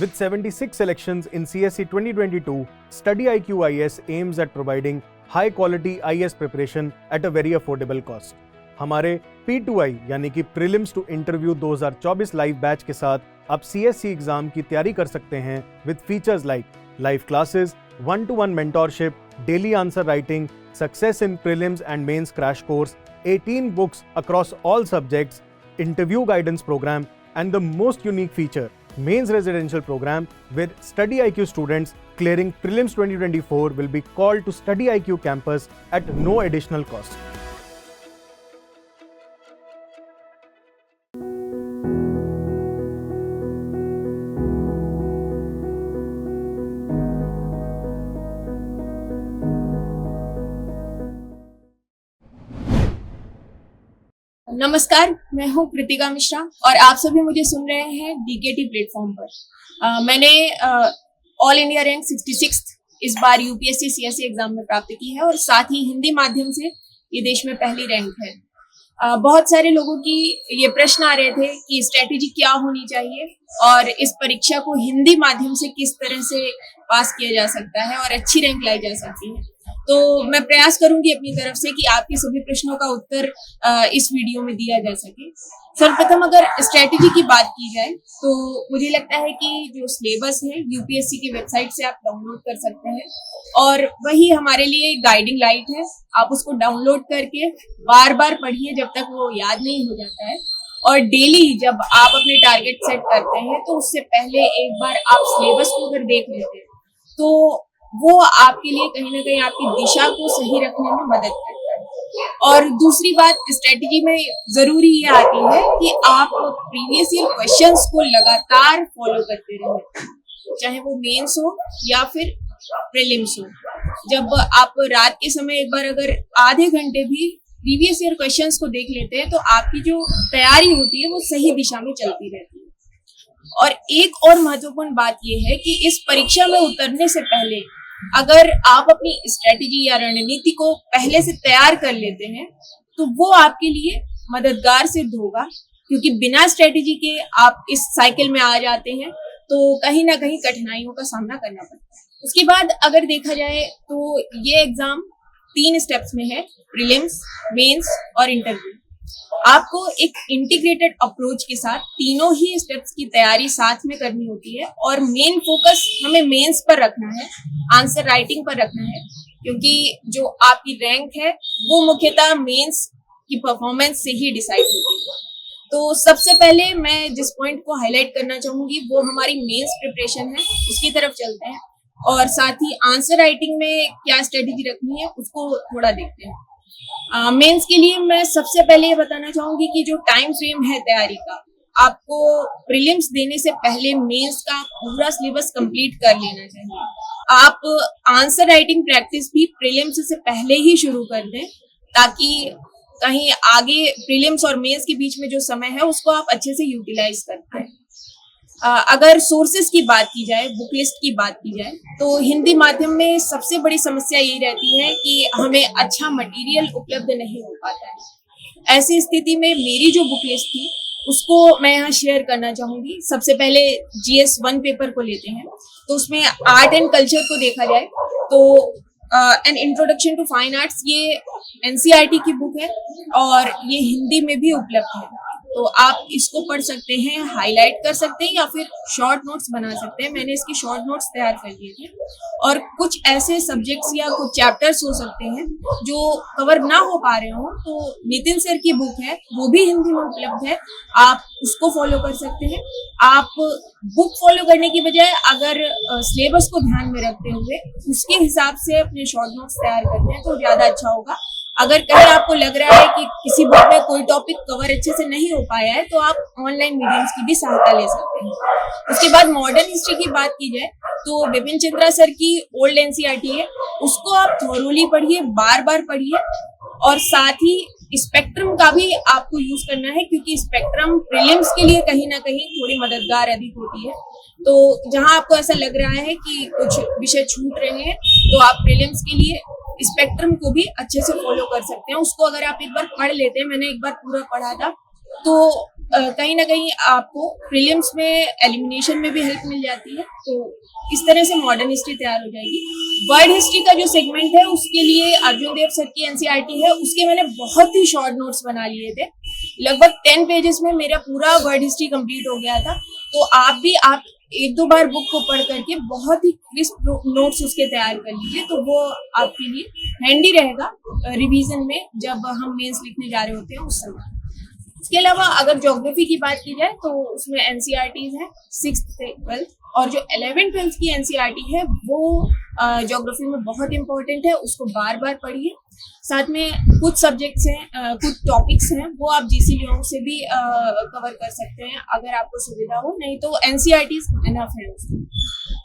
With 76 selections in CSE 2022, Study IQ IS aims at providing high quality IS preparation at a very affordable cost. हमारे P2I यानी कि prelims to interview 2024 live batch के साथ आप CSE exam की तैयारी कर सकते हैं with features like live classes, 1-to-1 mentorship, daily answer writing, success in prelims and mains crash course, 18 books across all subjects, interview guidance program, and the most unique feature, mains residential program, where Study IQ students clearing prelims 2024 will be called to Study IQ campus at no additional cost. नमस्कार, मैं हूं कृतिका मिश्रा और आप सभी मुझे सुन रहे हैं DKT platform पर। मैंने ऑल इंडिया रैंक 66 इस बार यूपीएससी सीएसई एग्जाम में प्राप्त की है और साथ ही हिंदी माध्यम से ये देश में पहली रैंक है। बहुत सारे लोगों की ये प्रश्न आ रहे थे कि स्ट्रेटेजी क्या होनी चाहिए और इस परीक्षा को हिंदी माध्यम से किस तरह से पास किया जा सकता है और अच्छी रैंक लाई जा सकती है। तो मैं प्रयास करूंगी अपनी तरफ से कि आपके सभी प्रश्नों का उत्तर इस वीडियो में दिया जा सके। सर्वप्रथम अगर स्ट्रेटेजी की बात की जाए तो मुझे लगता है कि जो सिलेबस है यूपीएससी की वेबसाइट से आप डाउनलोड कर सकते हैं और वही हमारे लिए गाइडिंग लाइट है। आप उसको डाउनलोड करके बार बार पढ़िए जब तक वो याद नहीं हो जाता है और डेली जब आप अपने टारगेट सेट करते हैं तो उससे पहले एक बार आप सिलेबस को अगर देख लेते हैं तो वो आपके लिए कहीं ना कहीं आपकी दिशा को सही रखने में मदद करता है। और दूसरी बात स्ट्रेटेजी में जरूरी ये आती है कि आप प्रीवियस ईयर क्वेश्चंस को लगातार फॉलो करते रहें, चाहे वो मेंस हो या फिर प्रीलिम्स हो। जब आप रात के समय एक बार अगर आधे घंटे भी प्रीवियस ईयर क्वेश्चंस को देख लेते हैं तो आपकी जो तैयारी होती है वो सही दिशा में चलती रहती है। और एक और महत्वपूर्ण बात यह है कि इस परीक्षा में उतरने से पहले अगर आप अपनी स्ट्रेटेजी या रणनीति को पहले से तैयार कर लेते हैं तो वो आपके लिए मददगार सिद्ध होगा, क्योंकि बिना स्ट्रेटेजी के आप इस साइकिल में आ जाते हैं तो कहीं ना कहीं कठिनाइयों का सामना करना पड़ता है। उसके बाद अगर देखा जाए तो ये एग्जाम 3 स्टेप्स में है, प्रीलिम्स, मेंस और इंटरव्यू। आपको एक इंटीग्रेटेड अप्रोच के साथ तीनों ही स्टेप्स की तैयारी साथ में करनी होती है और मेन फोकस हमें मेंस पर रखना है, आंसर राइटिंग पर रखना है, क्योंकि जो आपकी रैंक है वो मुख्यतः मेंस की परफॉर्मेंस से ही डिसाइड होती है। तो सबसे पहले मैं जिस पॉइंट को हाईलाइट करना चाहूंगी वो हमारी मेंस प्रिपरेशन है, उसकी तरफ चलते हैं और साथ ही आंसर राइटिंग में क्या स्ट्रेटेजी रखनी है उसको थोड़ा देखते हैं। मेंस के लिए मैं सबसे पहले ये बताना चाहूंगी कि जो टाइम फ्रेम है तैयारी का, आपको प्रीलिम्स देने से पहले मेंस का पूरा सिलेबस कंप्लीट कर लेना चाहिए। आप आंसर राइटिंग प्रैक्टिस भी प्रीलिम्स से पहले ही शुरू कर दें ताकि कहीं आगे प्रीलिम्स और मेंस के बीच में जो समय है उसको आप अच्छे से यूटिलाइज कर पाए। अगर सोर्सेज की बात की जाए, बुक लिस्ट की बात की जाए, तो हिंदी माध्यम में सबसे बड़ी समस्या यही रहती है कि हमें अच्छा मटेरियल उपलब्ध नहीं हो पाता है। ऐसी स्थिति में मेरी जो बुक लिस्ट थी उसको मैं यहाँ शेयर करना चाहूंगी। सबसे पहले GS 1 पेपर को लेते हैं तो उसमें आर्ट एंड कल्चर को देखा जाए तो an introduction to fine arts ये NCERT की बुक है और ये हिंदी में भी उपलब्ध है। तो आप इसको पढ़ सकते हैं, हाईलाइट कर सकते हैं या फिर शॉर्ट नोट्स बना सकते हैं। मैंने इसकी शॉर्ट नोट्स तैयार कर दिए थे और कुछ ऐसे सब्जेक्ट्स या कुछ चैप्टर्स हो सकते हैं जो कवर ना हो पा रहे हो तो नितिन सर की बुक है, वो भी हिंदी में उपलब्ध है, आप उसको फॉलो कर सकते हैं। आप बुक फॉलो करने की बजाय अगर सिलेबस को ध्यान में रखते हुए उसके हिसाब से अपने शॉर्ट नोट्स तैयार करते हैं तो ज्यादा अच्छा होगा। अगर कहीं आपको लग रहा है कि किसी बुक में कोई टॉपिक कवर अच्छे से नहीं हो पाया है तो आप ऑनलाइन मीडियम्स की भी सहायता ले सकते हैं। उसके बाद मॉडर्न हिस्ट्री की बात की जाए तो बिपिन चंद्रा सर की ओल्ड NCERT है, उसको आप थॉरोली पढ़िए, बार बार पढ़िए और साथ ही स्पेक्ट्रम का भी आपको यूज करना है, क्योंकि स्पेक्ट्रम प्रीलिम्स के लिए कहीं ना कहीं थोड़ी मददगार अधिक होती है। तो जहां आपको ऐसा लग रहा है कि कुछ विषय छूट रहे हैं तो आप प्रीलिम्स के लिए स्पेक्ट्रम को भी अच्छे से फॉलो कर सकते हैं। उसको अगर आप एक बार पढ़ लेते हैं, मैंने एक बार पूरा पढ़ा था, तो कहीं ना कहीं आपको प्रीलिम्स में एलिमिनेशन में भी हेल्प मिल जाती है। तो इस तरह से मॉडर्न हिस्ट्री तैयार हो जाएगी। वर्ल्ड हिस्ट्री का जो सेगमेंट है उसके लिए अर्जुन देव सर की एनसीईआरटी है, उसके मैंने बहुत ही शॉर्ट नोट्स बना लिए थे। लगभग 10 पेजेस में मेरा पूरा वर्ल्ड हिस्ट्री कंप्लीट हो गया था। तो आप एक दो बार बुक को पढ़ करके बहुत ही क्रिस्प नोट्स उसके तैयार कर लीजिए, तो वो आपके लिए हैंडी रहेगा रिवीजन में जब हम मेंस लिखने जा रहे होते हैं उस समय। इसके अलावा अगर ज्योग्राफी की बात की जाए तो उसमें एनसीईआरटीज हैं 6th से 12th, और जो 11th 12th की एनसीईआरटी है वो ज्योग्राफी में बहुत इंपॉर्टेंट है, उसको बार बार पढ़िए। साथ में कुछ सब्जेक्ट्स हैं, कुछ टॉपिक्स हैं वो आप जीसी लियोंग से भी कवर कर सकते हैं अगर आपको सुविधा हो, नहीं तो एनसीईआरटीज इनफ है उसमें।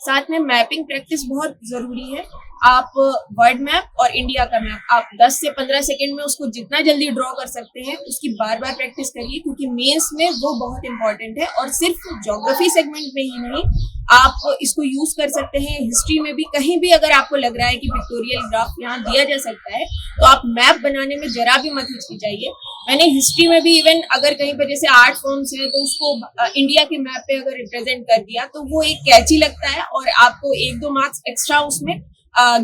साथ में मैपिंग प्रैक्टिस बहुत जरूरी है। आप वर्ल्ड मैप और इंडिया का मैप आप 10 से 15 सेकंड में उसको जितना जल्दी ड्रॉ कर सकते हैं उसकी बार बार प्रैक्टिस करिए, क्योंकि मेंस में वो बहुत इंपॉर्टेंट है। और सिर्फ ज्योग्राफी सेगमेंट में ही नहीं, आप इसको यूज कर सकते हैं हिस्ट्री में भी। कहीं भी अगर आपको लग रहा है कि पिक्टोरियल ग्राफ यहाँ दिया जा सकता है तो आप मैप बनाने में जरा भी मत हिचकिचाइए। मैंने हिस्ट्री में भी इवन अगर कहीं पर जैसे आर्ट फॉर्म्स है तो उसको इंडिया के मैप पे अगर रिप्रेजेंट कर दिया तो वो एक कैची लगता है और आपको 1-2 मार्क्स एक्स्ट्रा उसमें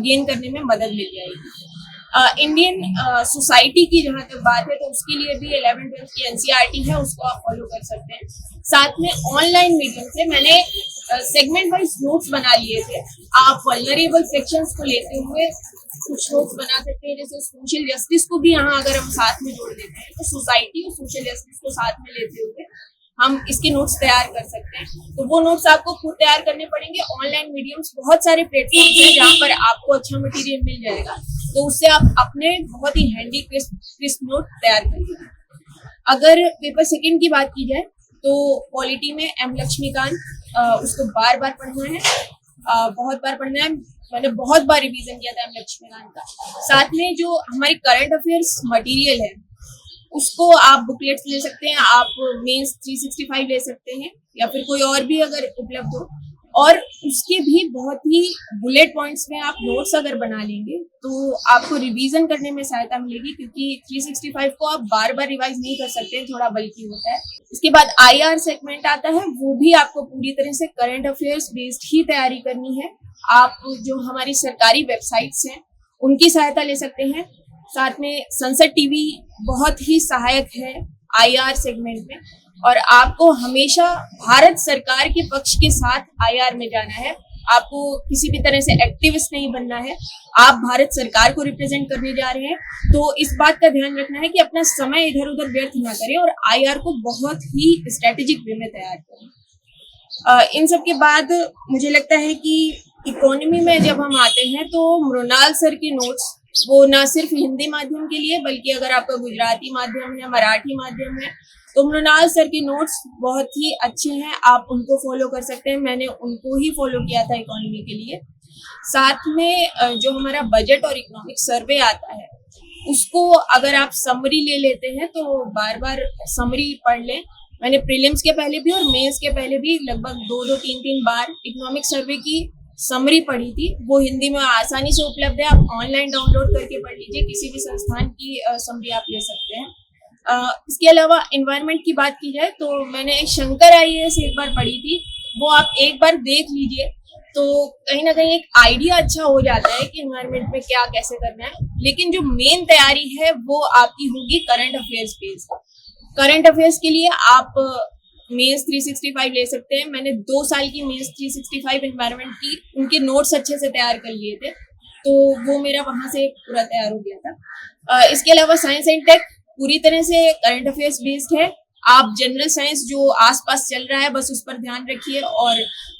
गेन करने में मदद मिल जाएगी। इंडियन सोसाइटी की जहां तक बात है तो उसके लिए भी 11th 12th की एनसीईआरटी है, उसको आप फॉलो कर सकते हैं। साथ में ऑनलाइन मीडियम से मैंने सेगमेंट वाइज नोट्स बना लिए थे। आप वल्नरेबल सेक्शंस को लेते हुए कुछ नोट्स बना सकते हैं, जैसे सोशल जस्टिस को भी यहाँ अगर हम साथ में जोड़ देते हैं तो सोसाइटी और सोशल जस्टिस को साथ में लेते हुए हम इसके नोट्स तैयार कर सकते हैं। तो वो नोट्स आपको खुद तैयार करने पड़ेंगे। ऑनलाइन मीडियम्स बहुत सारे प्लेटफॉर्म्स हैं जहाँ पर आपको अच्छा मटेरियल मिल जाएगा, तो उससे आप अपने बहुत ही हैंडी क्रिस्प नोट तैयार करिए। अगर पेपर सेकंड की बात की जाए तो पॉलिटी में एम लक्ष्मीकांत उसको बार बार पढ़ना है, बहुत बार पढ़ना है। मैंने बहुत बार रिवीजन किया था एम लक्ष्मीकांत का। साथ में जो हमारी करंट अफेयर्स मटेरियल है उसको आप बुकलेट्स ले सकते हैं, आप मेंस 365 ले सकते हैं, या फिर कोई और भी अगर उपलब्ध हो। और उसके भी बहुत ही बुलेट पॉइंट्स में आप नोट्स अगर बना लेंगे तो आपको रिवीजन करने में सहायता मिलेगी, क्योंकि 365 को आप बार बार रिवाइज नहीं कर सकते, थोड़ा बल्कि होता है। इसके बाद आईआर सेगमेंट आता है, वो भी आपको पूरी तरह से करंट अफेयर्स बेस्ड ही तैयारी करनी है। आप जो हमारी सरकारी वेबसाइट्स हैं उनकी सहायता ले सकते हैं। साथ में संसद टीवी बहुत ही सहायक है आईआर सेगमेंट में, और आपको हमेशा भारत सरकार के पक्ष के साथ आईआर में जाना है। आपको किसी भी तरह से एक्टिविस्ट नहीं बनना है, आप भारत सरकार को रिप्रेजेंट करने जा रहे हैं। तो इस बात का ध्यान रखना है कि अपना समय इधर उधर व्यर्थ ना करें और आईआर को बहुत ही स्ट्रेटेजिक वे में तैयार करें। इन सब के बाद मुझे लगता है कि इकोनॉमी में जब हम आते हैं तो मृणाल सर के नोट्स वो ना सिर्फ हिंदी माध्यम के लिए बल्कि अगर आपका गुजराती माध्यम है, मराठी माध्यम है, तो मृणाल सर के नोट्स बहुत ही अच्छे हैं, आप उनको फॉलो कर सकते हैं। मैंने उनको ही फॉलो किया था इकोनॉमी के लिए। साथ में जो हमारा बजट और इकोनॉमिक सर्वे आता है उसको अगर आप समरी ले लेते हैं तो बार बार समरी पढ़ लें। मैंने प्रीलिम्स के पहले भी और मेंस के पहले भी लगभग 2-3 बार इकोनॉमिक सर्वे की समरी पढ़ी थी। वो हिंदी में आसानी से उपलब्ध है, आप ऑनलाइन डाउनलोड करके पढ़ लीजिए, किसी भी संस्थान की समरी आप ले सकते हैं। इसके अलावा एनवायरनमेंट की बात की जाए तो मैंने शंकर आईएएस एक बार पढ़ी थी, वो आप एक बार देख लीजिए तो कहीं ना कहीं एक आइडिया अच्छा हो जाता है कि एनवायरनमेंट में क्या कैसे करना है। लेकिन जो मेन तैयारी है वो आपकी होगी current affairs based. Current affairs के लिए आप मेंस 365 ले सकते हैं। मैंने 2 साल की मेंस 365 एनवायरनमेंट की उनके नोट्स अच्छे से तैयार कर लिए थे, तो वो मेरा वहां से पूरा तैयार हो गया था। इसके अलावा साइंस एंड टेक पूरी तरह से करंट अफेयर्स बेस्ड है। आप जनरल साइंस जो आसपास चल रहा है बस उस पर ध्यान रखिए, और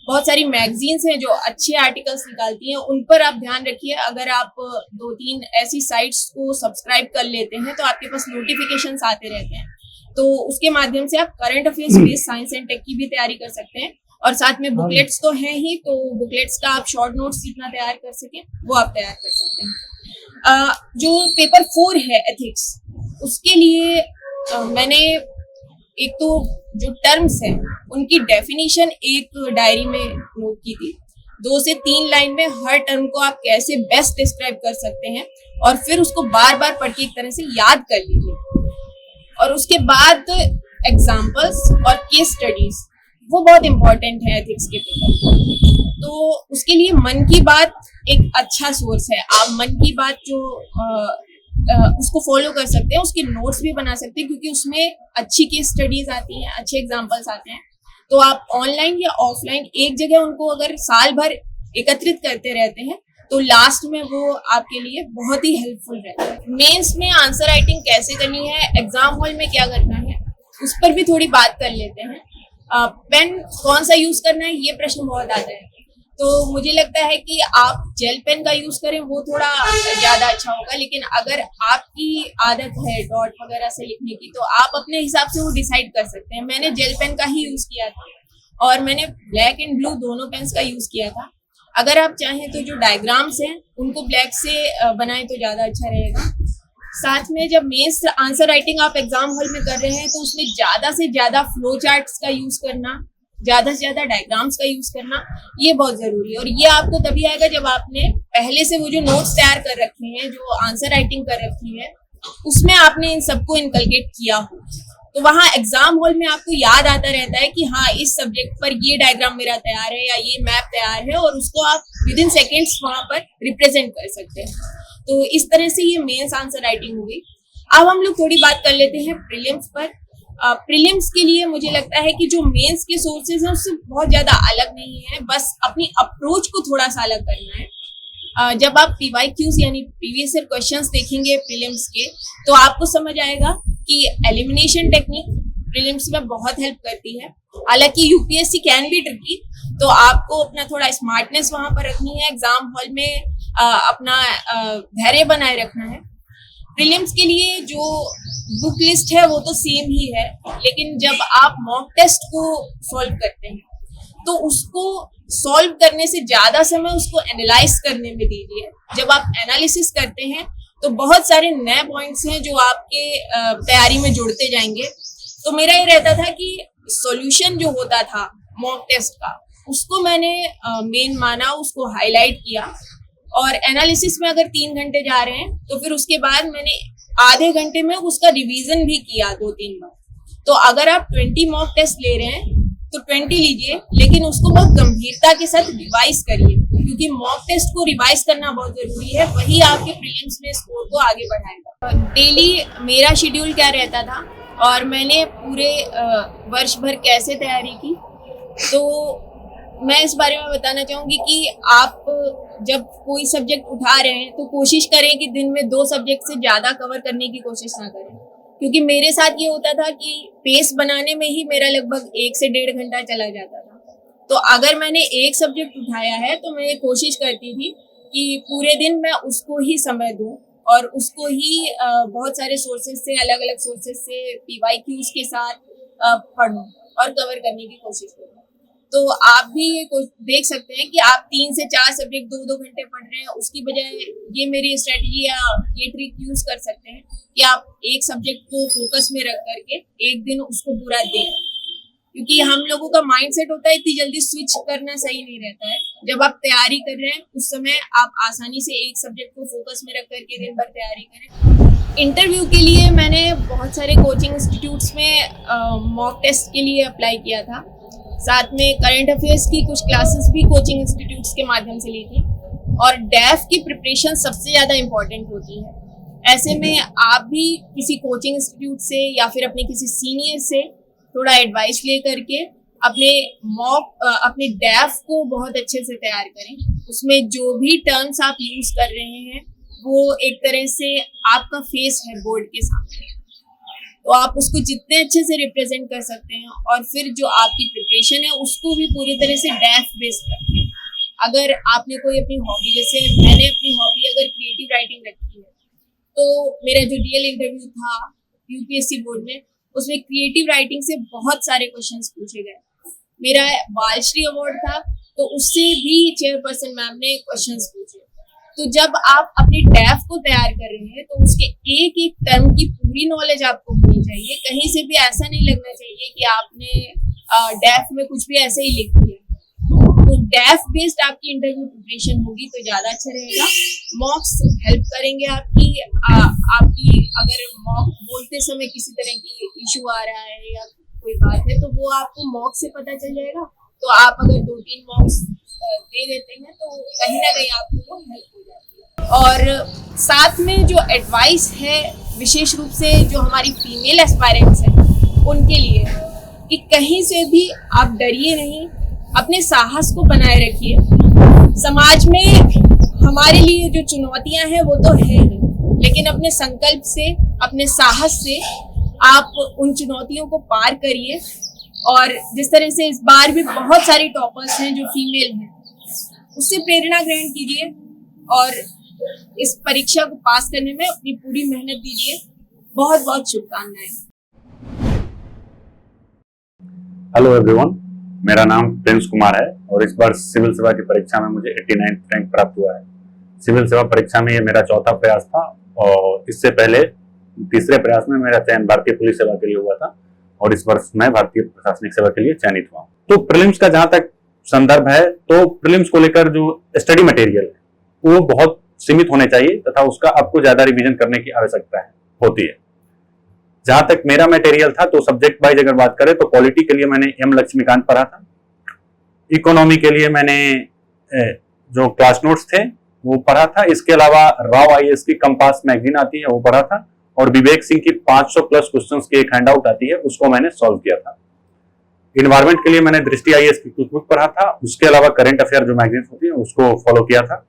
बहुत सारी मैगजीन्स हैं जो अच्छे आर्टिकल्स निकालती हैं उन पर आप ध्यान रखिए। अगर आप 2-3 ऐसी साइट्स को सब्सक्राइब कर लेते हैं तो आपके पास नोटिफिकेशंस आते रहते हैं, तो उसके माध्यम से आप current affairs based science and tech की भी तैयारी कर सकते हैं। और साथ में बुकलेट्स तो हैं ही, तो बुकलेट्स का आप शॉर्ट नोट्स जितना तैयार कर सकें वो आप तैयार कर सकते हैं। जो पेपर 4 है एथिक्स, उसके लिए मैंने एक तो जो टर्म्स हैं उनकी डेफिनेशन एक डायरी में नोट की थी। 2 से 3 लाइन में हर टर्म को आप कैसे बेस्ट डिस्क्राइब कर सकते हैं और फिर उसको बार बार पढ़ के एक तरह से याद कर लीजिए। और उसके बाद एग्जाम्पल्स और केस स्टडीज वो बहुत इंपॉर्टेंट है एथिक्स के पेपर। तो उसके लिए मन की बात एक अच्छा सोर्स है। आप मन की बात जो उसको फॉलो कर सकते हैं, उसके नोट्स भी बना सकते हैं, क्योंकि उसमें अच्छी केस स्टडीज आती हैं, अच्छे एग्जाम्पल्स आते हैं। तो आप ऑनलाइन या ऑफलाइन एक जगह उनको अगर साल भर एकत्रित करते रहते हैं तो लास्ट में वो आपके लिए बहुत ही हेल्पफुल रहता है। मेंस में आंसर राइटिंग कैसे करनी है, एग्जाम हॉल में क्या करना है, उस पर भी थोड़ी बात कर लेते हैं। पेन कौन सा यूज करना है, ये प्रश्न बहुत आता है। तो मुझे लगता है कि आप जेल पेन का यूज करें, वो थोड़ा ज्यादा अच्छा होगा। लेकिन अगर आपकी आदत है डॉट वगैरह से लिखने की, तो आप अपने हिसाब से वो डिसाइड कर सकते हैं। मैंने जेल पेन का ही यूज किया था और मैंने ब्लैक एंड ब्लू दोनों पेन्स का यूज किया था। अगर आप चाहें तो जो डायग्राम्स हैं उनको ब्लैक से बनाएं तो ज्यादा अच्छा रहेगा। साथ में जब मेंस आंसर राइटिंग आप एग्जाम हॉल में कर रहे हैं तो उसमें ज्यादा से ज्यादा फ्लो चार्ट्स का यूज करना, ज्यादा से ज्यादा डायग्राम्स का यूज करना, ये बहुत जरूरी है। और ये आपको तभी आएगा जब आपने पहले से वो जो नोट्स तैयार कर रखे हैं, जो आंसर राइटिंग कर रखी है, उसमें आपने इन सबको इनकलकेट किया हो। तो वहाँ एग्जाम हॉल में आपको याद आता रहता है कि हाँ, इस सब्जेक्ट पर ये डायग्राम मेरा तैयार है या ये मैप तैयार है, और उसको आप विद इन सेकेंड्स वहां पर रिप्रेजेंट कर सकते हैं। तो इस तरह से ये मेंस आंसर राइटिंग हो गई। अब हम लोग थोड़ी बात कर लेते हैं प्रीलिम्स पर। प्रीलिम्स के लिए मुझे लगता है कि जो मेंस के सोर्सेज हैं उससे बहुत ज्यादा अलग नहीं है, बस अपनी अप्रोच को थोड़ा सा अलग करना है। जब आप PYQs यानी प्रीवियस ईयर क्वेश्चंस देखेंगे प्रीलिम्स के, तो आपको समझ आएगा कि एलिमिनेशन टेक्निक प्रीलिम्स में बहुत हेल्प करती है। हालांकि यूपीएससी कैन बी ट्रिकी, तो आपको अपना थोड़ा स्मार्टनेस वहां पर रखनी है, एग्जाम हॉल में अपना धैर्य बनाए रखना है। प्रीलिम्स के लिए जो बुक लिस्ट है वो तो सेम ही है, लेकिन जब आप मॉक टेस्ट को सॉल्व करते हैं तो उसको सॉल्व करने से ज्यादा समय उसको एनालाइज करने में दीजिए। जब आप एनालिसिस करते हैं तो बहुत सारे नए पॉइंट्स हैं जो आपके तैयारी में जुड़ते जाएंगे। तो मेरा ये रहता था कि सॉल्यूशन जो होता था मॉक टेस्ट का, उसको मैंने मेन माना, उसको हाईलाइट किया। और एनालिसिस में अगर 3 घंटे जा रहे हैं तो फिर उसके बाद मैंने आधे घंटे में उसका रिवीजन भी किया 2-3 बार। तो अगर आप 20 मॉक टेस्ट ले रहे हैं तो 20 लीजिए, लेकिन उसको बहुत गंभीरता के साथ रिवाइज करिए, क्योंकि मॉक टेस्ट को रिवाइज करना बहुत जरूरी है। वही आपके प्रीलिम्स में स्कोर को आगे बढ़ाएगा। डेली मेरा शेड्यूल क्या रहता था और मैंने पूरे वर्ष भर कैसे तैयारी की, तो मैं इस बारे में बताना चाहूंगी कि आप जब कोई सब्जेक्ट उठा रहे हैं तो कोशिश करें कि दिन में 2 सब्जेक्ट से ज्यादा कवर करने की कोशिश ना करें। क्योंकि मेरे साथ ये होता था कि पेस बनाने में ही मेरा लगभग 1 से 1.5 घंटा चला जाता था। तो अगर मैंने एक सब्जेक्ट उठाया है तो मैं कोशिश करती थी कि पूरे दिन मैं उसको ही समय दूं और उसको ही बहुत सारे सोर्सेज से, अलग अलग सोर्सेज से PYQs के साथ पढूं और कवर करने की कोशिश करूं। तो आप भी ये देख सकते हैं कि आप 3 से 4 सब्जेक्ट 2-2 घंटे पढ़ रहे हैं, उसकी बजाय ये मेरी स्ट्रेटजी या ये ट्रिक यूज कर सकते हैं कि आप एक सब्जेक्ट को फोकस में रख करके एक दिन उसको पूरा दें। क्योंकि हम लोगों का माइंडसेट होता है इतनी जल्दी स्विच करना सही नहीं रहता है। जब आप तैयारी कर रहे हैं उस समय आप आसानी से एक सब्जेक्ट को फोकस में रख करके दिन भर तैयारी करें। इंटरव्यू के लिए मैंने बहुत सारे कोचिंग इंस्टीट्यूट्स में मॉक टेस्ट के लिए अप्लाई किया था। साथ में करंट अफेयर्स की कुछ क्लासेस भी कोचिंग इंस्टीट्यूट्स के माध्यम से ली थी। और डैफ की प्रिपरेशन सबसे ज़्यादा इम्पोर्टेंट होती है। ऐसे में आप भी किसी कोचिंग इंस्टीट्यूट से या फिर अपने किसी सीनियर से थोड़ा एडवाइस ले करके अपने डैफ को बहुत अच्छे से तैयार करें। उसमें जो भी टर्म्स आप यूज कर रहे हैं वो एक तरह से आपका फेस है बोर्ड के सामने, तो आप उसको जितने अच्छे से रिप्रेजेंट कर सकते हैं। और फिर जो आपकी प्रिपरेशन है उसको भी पूरी तरह से डैफ बेस्ड रखें। अगर आपने कोई अपनी हॉबी, जैसे मैंने अपनी हॉबी अगर क्रिएटिव राइटिंग रखी है, तो मेरा जो रियल इंटरव्यू था यूपीएससी बोर्ड में, उसमें क्रिएटिव राइटिंग से बहुत सारे क्वेश्चंस पूछे गए। मेरा बालश्री अवार्ड था तो उससे भी चेयरपर्सन मैम ने क्वेश्चंस पूछे। तो जब आप अपनी डैफ को तैयार कर रहे हैं तो उसके एक एक टर्म की पूरी नॉलेज आपको होनी चाहिए। कहीं से भी ऐसा नहीं लगना चाहिए कि आपने डैफ में कुछ भी ऐसे ही लिख दिया। तो डेफ बेस्ड आपकी इंटरव्यू प्रिपरेशन होगी तो ज्यादा अच्छा रहेगा। मॉक्स हेल्प करेंगे आपकी अगर मॉक बोलते समय किसी तरह की इशू आ रहा है या कोई बात है तो वो आपको मॉक से पता चल जाएगा। तो आप अगर 2-3 मॉक्स दे देते हैं तो कहीं ना कहीं आपको वो हेल्प हो जाती है। और साथ में जो एडवाइस है विशेष रूप से जो हमारी फीमेल एस्पायरेंट्स हैं उनके लिए कि कहीं से भी आप डरिए नहीं, अपने साहस को बनाए रखिए। समाज में हमारे लिए जो चुनौतियां हैं वो तो है ही, लेकिन अपने संकल्प से, अपने साहस से आप उन चुनौतियों को पार करिए। और जिस तरह से इस बार भी बहुत सारी टॉपर्स हैं जो फीमेल हैं, उससे प्रेरणा ग्रहण कीजिए और इस परीक्षा को पास करने में अपनी पूरी मेहनत दीजिए। बहुत बहुत शुभकामनाएं। हेलो एवरीवन, मेरा नाम प्रिंस कुमार है और इस बार सिविल सेवा की परीक्षा में मुझे 89 रैंक प्राप्त हुआ है। सिविल सेवा परीक्षा में ये मेरा चौथा प्रयास था और इससे पहले तीसरे प्रयास में मेरा चयन भारतीय पुलिस सेवा के लिए हुआ था और इस वर्ष मैं भारतीय प्रशासनिक सेवा के लिए चयनित हुआ। तो प्रीलिम्स का जहां तक संदर्भ है तो प्रीलिम्स को लेकर जो स्टडी मटेरियल है वो बहुत सीमित होने चाहिए तथा उसका आपको ज्यादा रिवीजन करने की आवश्यकता होती है। जहां तक मेरा मटेरियल था तो सब्जेक्ट वाइज अगर बात करें तो पॉलिटी के लिए मैंने एम लक्ष्मीकांत पढ़ा था, इकोनॉमी के लिए मैंने जो क्लास नोट्स थे वो पढ़ा था, इसके अलावा राव आईएएस की कंपास मैगजीन आती है वो पढ़ा था और विवेक सिंह की 500 प्लस क्वेश्चंस की एक हैंडआउट आती है उसको मैंने सॉल्व किया था। इन्वायरमेंट के लिए मैंने दृष्टि आईएएस की कुछ बुक पढ़ा था, उसके अलावा करंट अफेयर जो मैगजीन होती है उसको फॉलो किया था।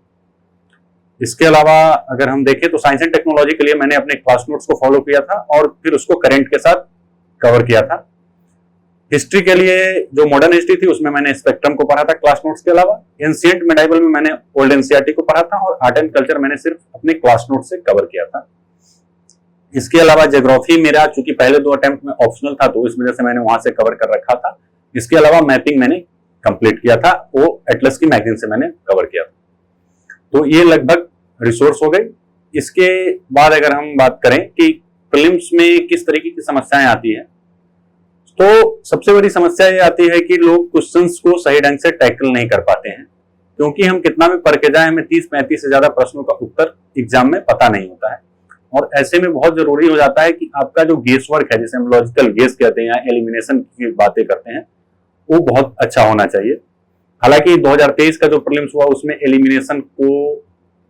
इसके अलावा अगर हम देखें तो साइंस एंड टेक्नोलॉजी के लिए मैंने अपने क्लास नोट्स को फॉलो किया था और फिर उसको करंट के साथ कवर किया था। हिस्ट्री के लिए जो मॉडर्न हिस्ट्री थी उसमें मैंने स्पेक्ट्रम को पढ़ा था क्लास नोट्स के अलावा। एंशिएंट मेडाइवल में मैंने ओल्ड एनसीईआरटी को पढ़ा था और आर्ट एंड कल्चर मैंने सिर्फ अपने क्लास नोट से कवर किया था। इसके अलावा ज्योग्राफी मेरा चूंकि पहले 2 अटेम्प्ट में ऑप्शनल था तो इस वजह से मैंने वहां से कवर कर रखा था। इसके अलावा मैपिंग मैंने कंप्लीट किया था, वो एटलस की मैगजीन से मैंने कवर किया था। तो ये लगभग रिसोर्स हो गई। इसके बाद अगर हम बात करें कि प्रीलिम्स में किस तरीके की समस्याएं आती है तो सबसे बड़ी समस्या ये आती है कि लोग क्वेश्चंस को सही ढंग से टैकल नहीं कर पाते हैं, क्योंकि हम कितना भी पढ़ के जाए हमें 30-35 से ज्यादा प्रश्नों का उत्तर एग्जाम में पता नहीं होता है। और ऐसे में बहुत जरूरी हो जाता है कि आपका जो गेस वर्क है, जिसे हम लॉजिकल गेस कहते हैं या एलिमिनेशन की बातें करते हैं, वो बहुत अच्छा होना चाहिए। हालांकि 2023 का जो प्रीलिम्स हुआ उसमें एलिमिनेशन को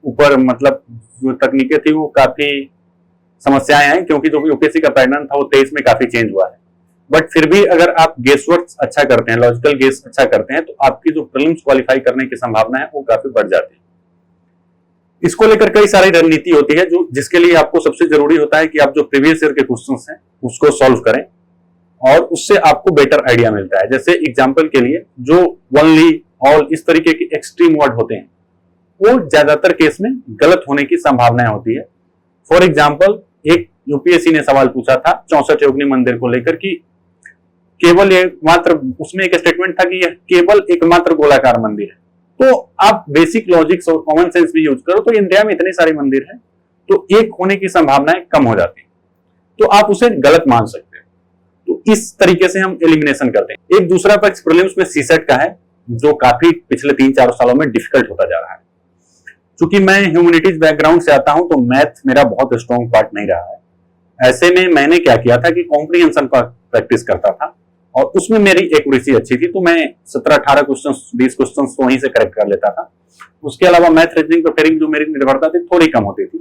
ऊपर मतलब जो तकनीकें थी वो काफी समस्याएं आई, क्योंकि जो यूपीएससी का पैटर्न था वो 23 में काफी चेंज हुआ है। बट फिर भी अगर आप गेस वर्क अच्छा करते हैं, लॉजिकल गेस अच्छा करते हैं, तो आपकी जो प्रीलिम्स क्वालिफाई करने की संभावना है वो काफी बढ़ जाती है। इसको लेकर कई सारी रणनीति होती है जो जिसके लिए आपको सबसे जरूरी होता है कि आप जो प्रीवियस ईयर के क्वेश्चंस हैं उसको सॉल्व करें और उससे आपको बेटर आइडिया मिलता है। जैसे एग्जाम्पल के लिए जो ओनली, ऑल इस तरीके के एक्सट्रीम वर्ड होते हैं वो ज्यादातर केस में गलत होने की संभावनाएं होती है। फॉर एग्जाम्पल एक यूपीएससी ने सवाल पूछा था 64 योगिनी मंदिर को लेकर कि केवल एकमात्र, उसमें एक स्टेटमेंट था कि यह केवल एकमात्र गोलाकार मंदिर है। तो आप बेसिक लॉजिक्स और कॉमन सेंस भी यूज करो तो इंडिया में इतने सारे मंदिर हैं तो एक होने की संभावनाएं कम हो जाती है, तो आप उसे गलत मान सकते हो। तो इस तरीके से हम एलिमिनेशन करते हैं। एक दूसरा पक्ष प्रीलिम्स में सीसेट का है जो काफी पिछले 3-4 सालों में डिफिकल्ट होता जा रहा है। चूंकि मैं ह्यूमैनिटीज बैकग्राउंड से आता हूं तो मैथ मेरा बहुत स्ट्रॉन्ग पार्ट नहीं रहा है। ऐसे में मैंने क्या किया था कि कॉम्प्रिहेंशन पर प्रैक्टिस करता था और उसमें मेरी एक्यूरेसी अच्छी थी, तो मैं 17-18 क्वेश्चंस 20 क्वेश्चंस वहीं से करेक्ट कर लेता था। उसके अलावा मैथ रीजनिंग प्रिपेयरिंग जो मेरी निर्भरता थी थोड़ी कम होती थी।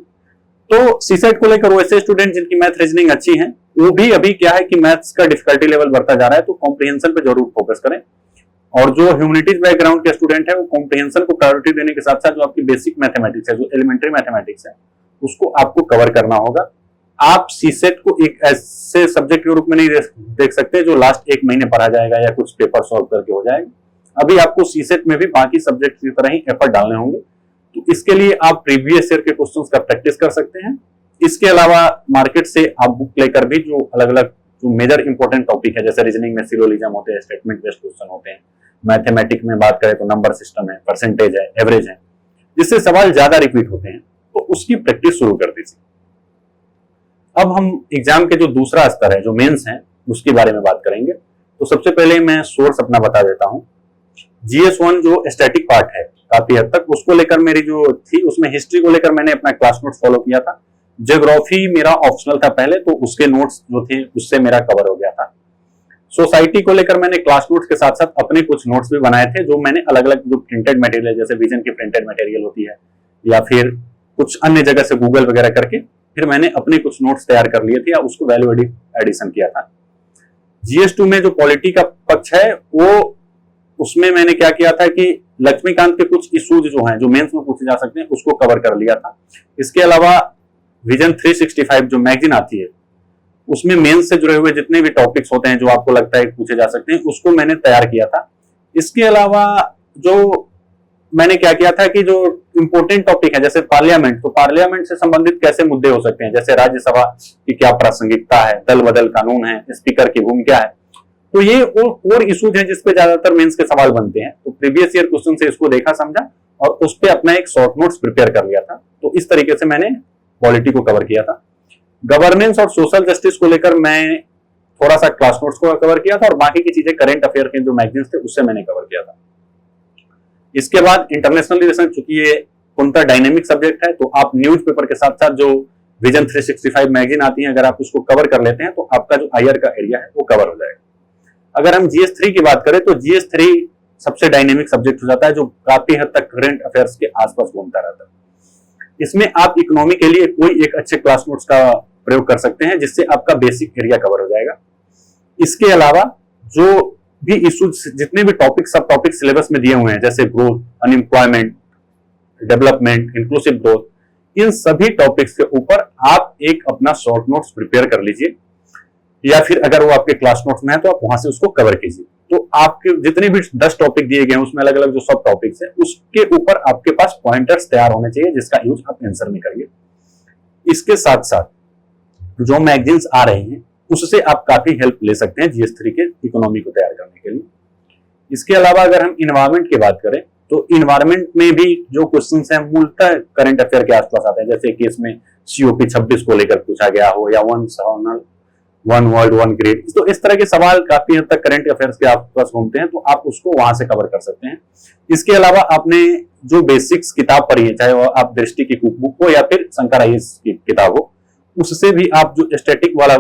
तो सीसेट को लेकर वैसे स्टूडेंट जिनकी मैथ रीजनिंग अच्छी है वो भी अभी क्या है कि मैथ्स का डिफिकल्टी लेवल बढ़ता जा रहा है, तो कॉम्प्रिहेंशन पे जरूर फोकस करें। और जो ह्यूमैनिटीज बैकग्राउंड के स्टूडेंट है वो कॉम्प्रिहेंशन को प्रायोरिटी देने के साथ साथ जो आपकी बेसिक मैथमेटिक्स है, जो एलिमेंट्री मैथमेटिक्स है, उसको आपको कवर करना होगा। आप सीसेट को एक ऐसे सब्जेक्ट के रूप में नहीं देख सकते जो लास्ट 1 महीने पढ़ा जाएगा या कुछ पेपर सॉल्व करके हो जाएगा। अभी आपको सीसेट में भी बाकी सब्जेक्ट की तरह ही एफर्ट डालने होंगे। तो इसके लिए आप प्रीवियस ईयर के क्वेश्चंस का प्रैक्टिस कर सकते हैं। इसके अलावा मार्केट से आप बुक लेकर भी जो अलग अलग जो मेजर इंपॉर्टेंट टॉपिक है, जैसे रीजनिंग में सिलोजिज्म होते हैं, स्टेटमेंट बेस्ड क्वेश्चन होते हैं, मैथमेटिक्स में बात करें तो नंबर सिस्टम है, परसेंटेज है, एवरेज है, जिससे सवाल ज्यादा रिपीट होते हैं, तो उसकी प्रैक्टिस शुरू कर दीजिए। अब हम एग्जाम के जो दूसरा स्तर है, जो मेंस है, उसके बारे में बात करेंगे। तो सबसे पहले मैं सोर्स अपना बता देता हूं। GS1 जो स्टैटिक पार्ट है काफी हद तक उसको लेकर मेरी जो थी, उसमें हिस्ट्री को लेकर मैंने अपना क्लास नोट्स फॉलो किया था। ज्योग्राफी मेरा ऑप्शनल था पहले, तो उसके नोट्स जो थे उससे मेरा कवर हो गया था। सोसाइटी को लेकर मैंने क्लास नोट्स के साथ साथ अपने कुछ नोट्स भी बनाए थे, जो मैंने अलग अलग जो प्रिंटेड मटेरियल, जैसे विजन की प्रिंटेड मटेरियल होती है या फिर कुछ अन्य जगह से गूगल वगैरह करके फिर मैंने अपने कुछ नोट्स तैयार कर लिए थे या उसको वैल्यू एडिशन किया था। GS2 में जो पॉलिटी का पक्ष है वो, उसमें मैंने क्या किया था कि लक्ष्मीकांत के कुछ इश्यूज जो हैं जो मेंस में पूछे जा सकते हैं उसको कवर कर लिया था। इसके अलावा विजन 365 जो मैगजीन आती है उसमें मेंस से जुड़े हुए जितने भी टॉपिक्स होते हैं जो आपको लगता है पूछे जा सकते हैं उसको मैंने तैयार किया था। इसके अलावा जो मैंने क्या किया था कि जो इंपॉर्टेंट टॉपिक है जैसे पार्लियामेंट, तो पार्लियामेंट से संबंधित कैसे मुद्दे हो सकते हैं, जैसे राज्यसभा की क्या प्रासंगिकता है, दल बदल कानून है, स्पीकर की भूमिका है, तो ये और इश्यूज हैं जिसपे ज्यादातर मेंस के सवाल बनते हैं। तो प्रीवियस ईयर क्वेश्चन से इसको देखा समझा और उस पर अपना एक शॉर्ट नोट्स प्रिपेयर कर लिया था। तो इस तरीके से मैंने पॉलिटी को कवर किया था। गवर्नेंस और सोशल जस्टिस को लेकर मैं थोड़ा सा क्लास नोट्स को कवर किया था और बाकी की चीजें करंट अफेयर के जो मैगजीन्स थे उससे मैंने कवर किया था। इसके बाद इंटरनेशनल रिलेशन, चूंकि ये पूर्णतः डायनेमिक सब्जेक्ट है तो आप न्यूज़पेपर के साथ साथ जो विजन 365 मैगजीन आती है अगर आप उसको कवर कर लेते हैं तो आपका जो आईआर का एरिया है वो कवर हो जाएगा। अगर हम GS3 की बात करें तो GS3 सबसे डायनेमिक सब्जेक्ट हो जाता है जो काफी हद तक करंट अफेयर्स के आसपास घूमता रहता है। इसमें आप इकोनॉमी के लिए कोई एक अच्छे क्लास नोट्स का प्रयोग कर सकते हैं जिससे आपका बेसिक एरिया कवर हो जाएगा। इसके अलावा जो भी इश्यूज, जितने भी टॉपिक सब टॉपिक सिलेबस में दिए हुए हैं जैसे growth, unemployment, development, inclusive growth, इन सभी टॉपिक्स के ऊपर आप एक अपना शॉर्ट नोट्स प्रिपेयर कर लीजिए या फिर अगर वो आपके क्लास नोट्स में है तो आप वहां से उसको कवर कीजिए। तो आपके जितने भी 10 टॉपिक दिए गए हैं उसमें अलग अलग जो सब टॉपिक्स हैं उसके ऊपर आपके पास पॉइंटर्स तैयार होने चाहिए जिसका यूज आप आंसर में करिए। इसके साथ साथ जो मैगजीन्स आ रहे हैं उससे आप काफी हेल्प ले सकते हैं GS3 के इकोनॉमी को तैयार करने के लिए। इसके अलावा अगर हम इन्वायरमेंट की बात करें तो इन्वायरमेंट में भी जो क्वेश्चंस हैं मूलतः करंट अफेयर के आसपास आते हैं, जैसे कि इसमें COP 26 को लेकर पूछा गया हो या वन वर्ल्ड वन ग्रेड, तो इस तरह के सवाल काफी हद तक करंट अफेयर्स के आसपास घूमते हैं तो आप उसको वहां से कवर कर सकते हैं। इसके अलावा आपने जो बेसिक्स किताब पढ़ी है, चाहे वो आप दृष्टि की कुक बुक हो या फिर शंकर IAS की किताब हो, उससे भी आप जो स्टैटिक वाला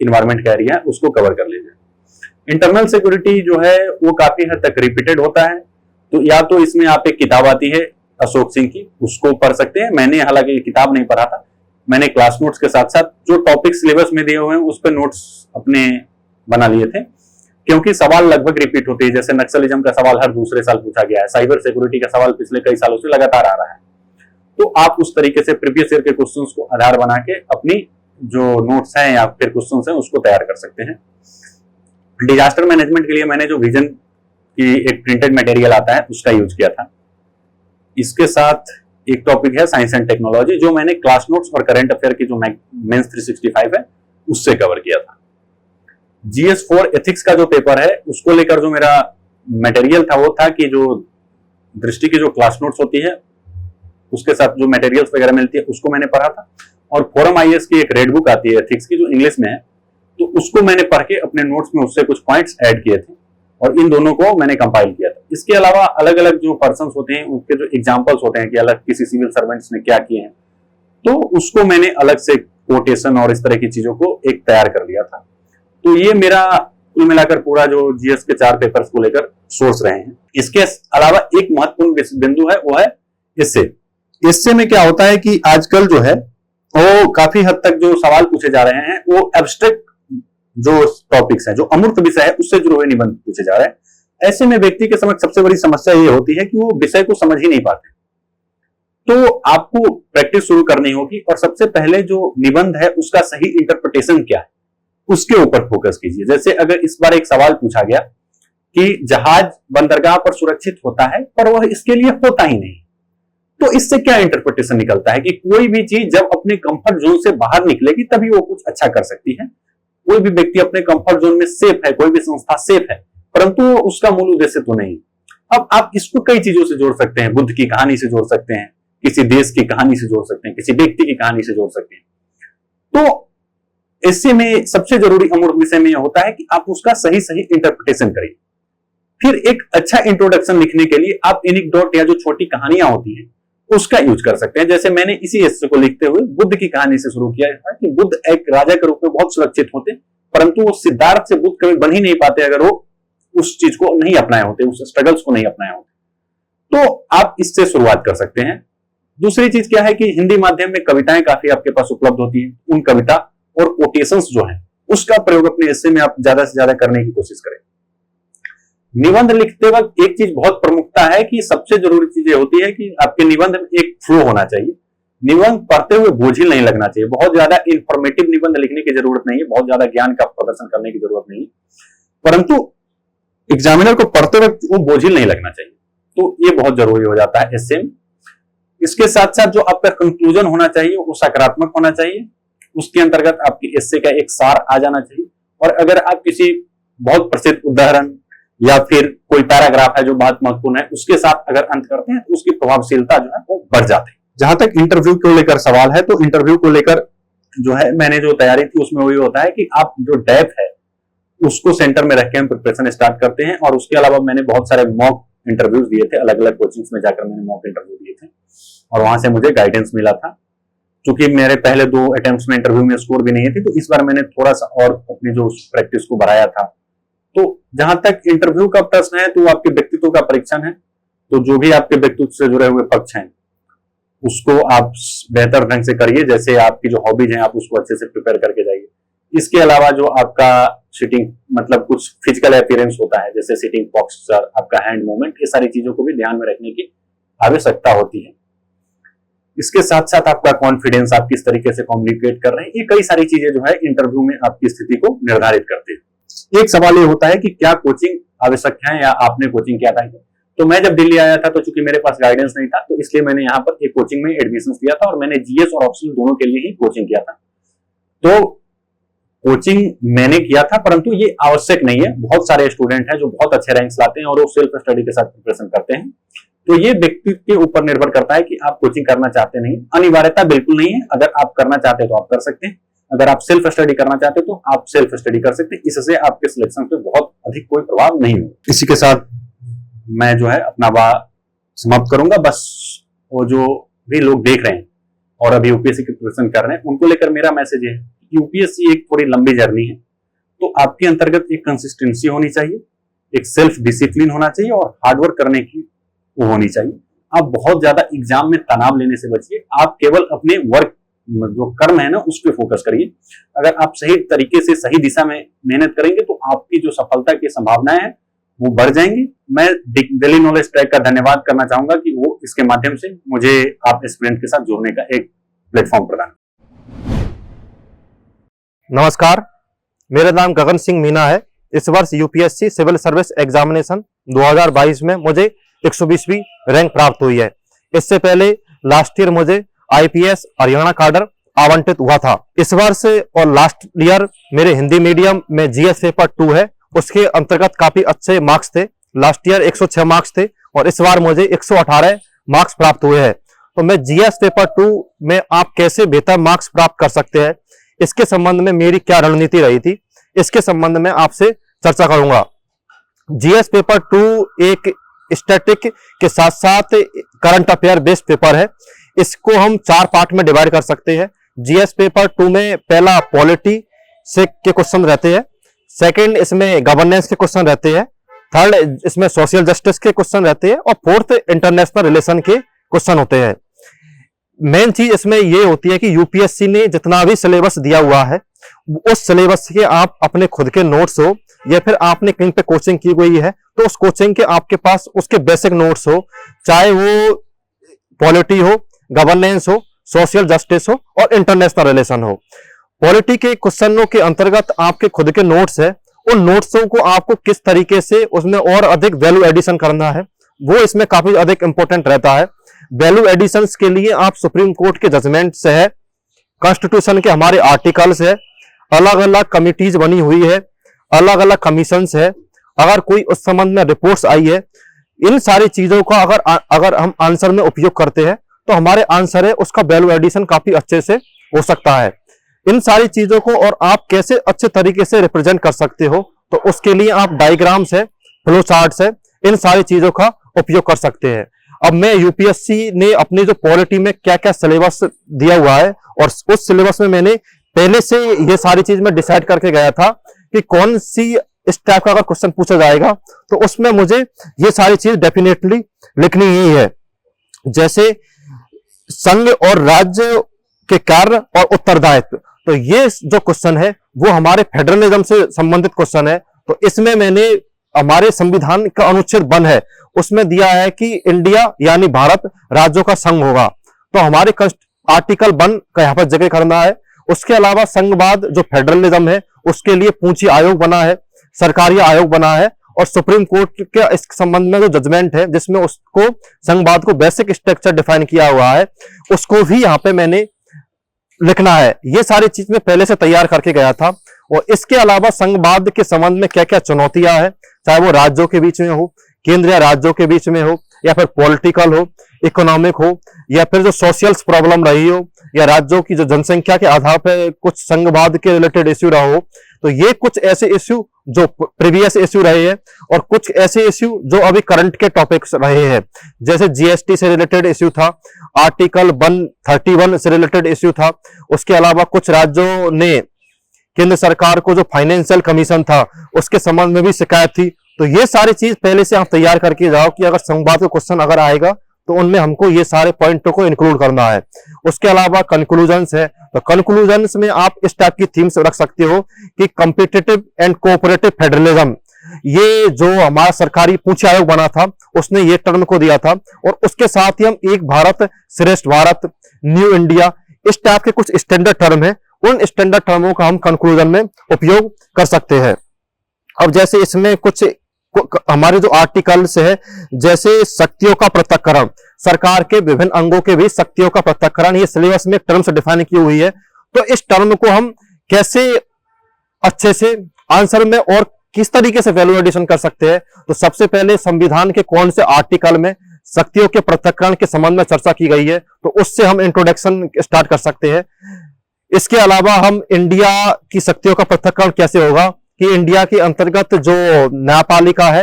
इन्वायरमेंट का एरिया है उसको कवर कर लीजिए। इंटरनल सिक्योरिटी जो है वो काफी हद तक रिपीटेड होता है, तो या तो इसमें आप एक किताब आती है अशोक सिंह की, उसको पढ़ सकते हैं। मैंने हालांकि किताब नहीं पढ़ा था, मैंने क्लास नोट्स के साथ साथ जो टॉपिक सिलेबस में दिए हुए हैं उस पर नोट्स अपने बना लिए थे, क्योंकि सवाल लगभग रिपीट होते हैं। जैसे नक्सलिज्म का सवाल हर दूसरे साल पूछा गया है, साइबर सिक्योरिटी का सवाल पिछले कई सालों से लगातार आ रहा है, तो आप उस तरीके से प्रीवियस ईयर के क्वेश्चंस को आधार बना के अपनी जो नोट्स हैं या फिर क्वेश्चंस हैं उसको तैयार कर सकते हैं। डिजास्टर मैनेजमेंट के लिए मैंने जो विजन की एक प्रिंटेड मटेरियल आता है उसका यूज किया था। इसके साथ एक टॉपिक है साइंस एंड टेक्नोलॉजी, जो मैंने क्लास नोट्स और करंट अफेयर की जो मेंस 365 है उससे कवर किया था। GS4 एथिक्स का जो पेपर है उसको लेकर जो मेरा मटेरियल था वो था कि जो दृष्टि की जो क्लास नोट्स होती है उसके साथ जो मटेरियल्स वगैरह मिलती है उसको मैंने पढ़ा था, और फोरम IAS की एक रेड बुक आती है एथिक्स की जो इंग्लिश में है, तो उसको मैंने पढ़ के अपने नोट्स में उससे कुछ पॉइंट्स ऐड किए थे और इन दोनों को मैंने कंपाइल किया था। इसके अलावा अलग अलग जो पर्सन्स होते हैं उनके जो एग्जांपल्स होते हैं कि अलग किसी सिविल सर्वेंट्स ने क्या किए हैं, तो उसको मैंने अलग से कोटेशन और इस तरह की चीजों को एक तैयार कर लिया था। तो ये मेरा कुल मिलाकर पूरा जो GS के 4 पेपर्स को लेकर सोर्स रहे हैं। इसके अलावा एक महत्वपूर्ण बिंदु है वो है इससे में क्या होता है कि आजकल जो है वो काफी हद तक जो सवाल पूछे जा रहे हैं वो एब्स्ट्रैक्ट जो टॉपिक्स हैं, जो अमूर्त विषय है उससे जुड़े हुए निबंध पूछे जा रहे हैं। ऐसे में व्यक्ति के समक्ष सबसे बड़ी समस्या ये होती है कि वो विषय को समझ ही नहीं पाते। तो आपको प्रैक्टिस शुरू करनी होगी और सबसे पहले जो निबंध है उसका सही इंटरप्रिटेशन क्या है उसके ऊपर फोकस कीजिए। जैसे अगर इस बार एक सवाल पूछा गया कि जहाज बंदरगाह पर सुरक्षित होता है पर वह इसके लिए होता ही नहीं, तो इससे क्या इंटरप्रिटेशन निकलता है कि कोई भी चीज जब अपने कंफर्ट जोन से बाहर निकलेगी तभी वो कुछ अच्छा कर सकती है। कोई भी व्यक्ति अपने कंफर्ट जोन में सेफ है, कोई भी संस्था सेफ है, परंतु उसका मूल उद्देश्य तो नहीं। अब आप इसको कई चीजों से जोड़ सकते हैं, बुद्ध की कहानी से जोड़ सकते हैं, किसी देश की कहानी से जोड़ सकते हैं, किसी व्यक्ति की कहानी से जोड़ सकते हैं। तो इससे में सबसे जरूरी अमूर्त विषय में यह होता है कि आप उसका सही सही इंटरप्रिटेशन करिए। फिर एक अच्छा इंट्रोडक्शन लिखने के लिए आप एनेक्डोट या जो छोटी कहानियां होती हैं उसका यूज कर सकते हैं। जैसे मैंने इसी एस्से को लिखते हुए बुद्ध की कहानी से शुरू किया था कि बुद्ध एक राजा के रूप में बहुत सुरक्षित होते, परंतु वो सिद्धार्थ से बुद्ध कभी बन ही नहीं पाते अगर वो उस चीज को नहीं अपनाए होते, उस स्ट्रगल्स को नहीं अपनाए होते। तो आप इससे शुरुआत कर सकते हैं। दूसरी चीज क्या है कि हिंदी माध्यम में कविताएं काफी आपके पास उपलब्ध होती हैं। उन कविता और कोटेशंस जो हैं उसका प्रयोग अपने एस्से में आप ज्यादा से ज्यादा करने की कोशिश करें। निबंध लिखते वक्त एक चीज बहुत प्रमुखता है कि सबसे जरूरी चीज ये होती है कि आपके निबंध में एक फ्लो होना चाहिए। निबंध पढ़ते हुए बोझिल नहीं लगना चाहिए। बहुत ज्यादा इंफॉर्मेटिव निबंध लिखने की जरूरत नहीं है, बहुत ज्यादा ज्ञान का प्रदर्शन करने की जरूरत नहीं है, परंतु एग्जामिनर को पढ़ते वक्त वो बोझिल नहीं लगना चाहिए। तो ये बहुत जरूरी हो जाता है एस्से में। इसके साथ साथ जो आपका कंक्लूजन होना चाहिए वो सकारात्मक होना चाहिए। उसके अंतर्गत आपकी एस्से का एक सार आ जाना चाहिए। और अगर आप किसी बहुत प्रसिद्ध उदाहरण या फिर कोई पैराग्राफ है जो बहुत महत्वपूर्ण है उसके साथ अगर अंत करते हैं तो उसकी प्रभावशीलता जो है वो बढ़ जाती है। जहां तक इंटरव्यू को लेकर सवाल है, तो इंटरव्यू को लेकर जो है मैंने जो तैयारी थी उसमें वही होता है कि आप जो डेप्थ है उसको सेंटर में रख के हम प्रिपरेशन स्टार्ट करते हैं। और उसके अलावा मैंने बहुत सारे मॉक इंटरव्यूज दिए थे, अलग अलग कोचिंग्स में जाकर मैंने मॉक इंटरव्यू दिए थे और वहां से मुझे गाइडेंस मिला था। क्योंकि मेरे पहले 2 अटेम्प्ट्स में इंटरव्यू में स्कोर भी नहीं थे, तो इस बार मैंने थोड़ा सा और अपनी जो प्रैक्टिस को बढ़ाया था। तो जहां तक इंटरव्यू का प्रश्न है तो आपके व्यक्तित्व का परीक्षण है। तो जो भी आपके व्यक्तित्व से जुड़े हुए पक्ष हैं उसको आप बेहतर ढंग से करिए। जैसे आपकी जो हॉबीज हैं आप उसको अच्छे से प्रिपेयर करके जाइए। इसके अलावा जो आपका सिटिंग मतलब कुछ फिजिकल अपीयरेंस होता है, जैसे सिटिंग पोस्चर, आपका हैंड मूवमेंट, ये सारी चीजों को भी ध्यान में रखने की आवश्यकता होती है। इसके साथ साथ आपका कॉन्फिडेंस, आप किस तरीके से कम्युनिकेट कर रहे हैं, ये कई सारी चीजें जो है इंटरव्यू में आपकी स्थिति को निर्धारित करती है। एक सवाल ये होता है कि क्या कोचिंग आवश्यक है या आपने कोचिंग किया था। तो मैं जब दिल्ली आया था तो चूंकि मेरे पास गाइडेंस नहीं था, तो इसलिए मैंने यहाँ पर एक कोचिंग में एडमिशन लिया था और मैंने जीएस और ऑप्शनल दोनों के लिए ही कोचिंग किया था। तो कोचिंग मैंने किया था, परंतु ये आवश्यक नहीं है। बहुत सारे स्टूडेंट हैं जो बहुत अच्छे रैंक्स लाते हैं और वो सेल्फ स्टडी के साथ प्रिपरेशन करते हैं। तो ये व्यक्ति के ऊपर निर्भर करता है कि आप कोचिंग करना चाहते नहीं। अनिवार्यता बिल्कुल नहीं है। अगर आप करना चाहते हैं तो आप कर सकते हैं। अगर आप सेल्फ स्टडी करना चाहते हैं तो आप सेल्फ स्टडी कर सकते हैं। इससे आपके सिलेक्शन पे बहुत अधिक कोई प्रभाव नहीं होगा। इसी के साथ मैं जो है अपना बात समाप्त करूंगा। बस वो जो भी लोग देख रहे हैं और अभी यूपीएससी की प्रिपरेशन कर रहे हैं उनको लेकर मेरा मैसेज है कि यूपीएससी एक थोड़ी लंबी जर्नी है। तो आपके अंतर्गत एक कंसिस्टेंसी होनी चाहिए, एक सेल्फ डिसिप्लिन होना चाहिए और हार्डवर्क करने की वो होनी चाहिए। आप बहुत ज्यादा एग्जाम में तनाव लेने से बचिए। आप केवल अपने वर्क जो कर्म है ना उस पर फोकस करिए। अगर आप सही तरीके से सही दिशा में मेहनत करेंगे तो आपकी जो सफलता की संभावनाएं हैं वो बढ़ जाएंगी। मैं दिल्ली नॉलेज ट्रैक का धन्यवाद करना चाहूंगा कि वो इसके माध्यम से मुझे आप स्टूडेंट के साथ जोड़ने का एक प्लेटफॉर्म प्रदान। नमस्कार, मेरा नाम गगन सिंह मीना है। इस वर्ष यूपीएससी सिविल सर्विस एग्जामिनेशन 2022 में मुझे 120वीं रैंक प्राप्त हुई है। इससे पहले लास्ट ईयर मुझे आईपीएस हरियाणा कैडर आवंटित हुआ था। इस वर्ष और लास्ट ईयर मेरे हिंदी मीडियम में जीएस पेपर 2 है, उसके अंतर्गत काफी अच्छे मार्क्स थे। लास्ट ईयर 106 मार्क्स थे और इस बार मुझे 118 मार्क्स प्राप्त हुए हैं। तो मैं जीएस पेपर 2 में आप कैसे बेहतर मार्क्स प्राप्त कर सकते हैं, इसके संबंध में मेरी क्या रणनीति रही थी, इसके संबंध में आपसे चर्चा करूंगा। जीएस पेपर 2 एक स्टैटिक के साथ साथ करंट अफेयर बेस्ड पेपर है। इसको हम 4 पार्ट में डिवाइड कर सकते हैं। जीएस पेपर 2 में पहला पॉलिटी से के क्वेश्चन रहते हैं, सेकंड इसमें गवर्नेंस के क्वेश्चन रहते हैं, थर्ड इसमें सोशल जस्टिस के क्वेश्चन रहते हैं और फोर्थ इंटरनेशनल रिलेशन के क्वेश्चन होते हैं। मेन चीज इसमें ये होती है कि यूपीएससी ने जितना भी सिलेबस दिया हुआ है उस सिलेबस के आप अपने खुद के नोट्स हो या फिर आपने कहीं पे कोचिंग की हुई है तो उस कोचिंग के आपके पास उसके बेसिक नोट्स हो, चाहे वो पॉलिटी हो, गवर्नेंस हो, सोशल जस्टिस हो और इंटरनेशनल रिलेशन हो। पॉलिटी के क्वेश्चनों के अंतर्गत आपके खुद के नोट्स है, उन नोट्सों को आपको किस तरीके से उसमें और अधिक वैल्यू एडिशन करना है वो इसमें काफी अधिक इंपॉर्टेंट रहता है। वैल्यू एडिशन के लिए आप सुप्रीम कोर्ट के जजमेंट से है, कॉन्स्टिट्यूशन के हमारे आर्टिकल्स है, अलग अलग कमिटीज बनी हुई है, अलग अलग कमीशंस है, अगर कोई उस संबंध में रिपोर्ट्स आई है, इन सारी चीजों का अगर हम आंसर में उपयोग करते हैं तो हमारे आंसर है उसका वैल्यू एडिशन काफी अच्छे से हो सकता है। इन सारी चीजों को और आप कैसे अच्छे तरीके से रिप्रेजेंट कर सकते हो तो उसके लिए आप डायग्राम्स है, फ्लो चार्ट्स है, इन सारी चीजों का उपयोग कर सकते हैं। अब मैं यूपीएससी ने अपनी जो पॉलिटी में क्या क्या सिलेबस दिया हुआ है और उस सिलेबस में मैंने पहले से ये सारी चीज में डिसाइड करके गया था कि कौन सी इस टाइप का अगर क्वेश्चन पूछा जाएगा तो उसमें मुझे ये सारी चीज डेफिनेटली लिखनी ही है। जैसे संघ और राज्य के कार्य और उत्तरदायित्व, तो ये जो क्वेश्चन है वो हमारे फेडरलिज्म से संबंधित क्वेश्चन है। तो इसमें मैंने हमारे संविधान का अनुच्छेद 1 है, उसमें दिया है कि इंडिया यानी भारत राज्यों का संघ होगा। तो हमारे आर्टिकल 1 का यहाँ पर जिक्र करना है। उसके अलावा संघवाद जो फेडरलिज्म है उसके लिए पूंजी आयोग बना है, सरकारी आयोग बना है, और सुप्रीम कोर्ट के इस संबंध में जो जजमेंट है जिसमें उसको संघवाद को बेसिक स्ट्रक्चर डिफाइन किया हुआ है उसको भी यहाँ पे मैंने लिखना है। ये सारी चीज मैं पहले से तैयार करके गया था। और इसके अलावा संघवाद के संबंध में क्या क्या चुनौतियां हैं, चाहे वो राज्यों के बीच में हो, केंद्र या राज्यों के बीच में हो, या फिर पॉलिटिकल हो, इकोनॉमिक हो, या फिर जो सोशल प्रॉब्लम रही हो, या राज्यों की जो जनसंख्या के आधार पर कुछ संघवाद के रिलेटेड इश्यू रहा हो, तो ये कुछ ऐसे इश्यू जो प्रीवियस इश्यू रहे हैं और कुछ ऐसे इश्यू जो अभी करंट के टॉपिक्स रहे हैं। जैसे जीएसटी से रिलेटेड इश्यू था, आर्टिकल 131 से रिलेटेड इश्यू था। उसके अलावा कुछ राज्यों ने केंद्र सरकार को जो फाइनेंशियल कमीशन था उसके संबंध में भी शिकायत थी। तो ये सारी चीज पहले से आप तैयार करके जाओ कि अगर संघवाद का क्वेश्चन अगर आएगा तो उनमें हमको ये सारे पॉइंटों को इंक्लूड करना है। उसके अलावा कंक्लूजन्स है, तो कंक्लूजन्स में आप इस टाइप की थीम्स रख सकते हो कि कॉम्पिटिटिव एंड कोऑपरेटिव फेडरलिज्म, ये जो हमारा सरकारी पूंजी आयोग बना था उसने ये टर्म को दिया था, और उसके साथ ही हम एक भारत श्रेष्ठ भारत, न्यू इंडिया, इस टाइप के कुछ स्टैंडर्ड टर्म है, उन स्टैंडर्ड टर्मों का हम कंक्लूजन में उपयोग कर सकते हैं। अब जैसे इसमें कुछ हमारे जो आर्टिकल्स है, जैसे शक्तियों का पृथक्करण, सरकार के विभिन्न अंगों के बीच शक्तियों का पृथक्करण, ये सिलेबस में टर्म्स डिफाइन की हुई है। तो इस टर्म को हम कैसे अच्छे से आंसर में और किस तरीके से वैल्यू एडिशन कर सकते हैं, तो सबसे पहले संविधान के कौन से आर्टिकल में शक्तियों के पृथक्करण के संबंध में चर्चा की गई है, तो उससे हम इंट्रोडक्शन स्टार्ट कर सकते हैं। इसके अलावा हम इंडिया की शक्तियों का पृथक्करण कैसे होगा कि इंडिया के अंतर्गत जो न्यायपालिका है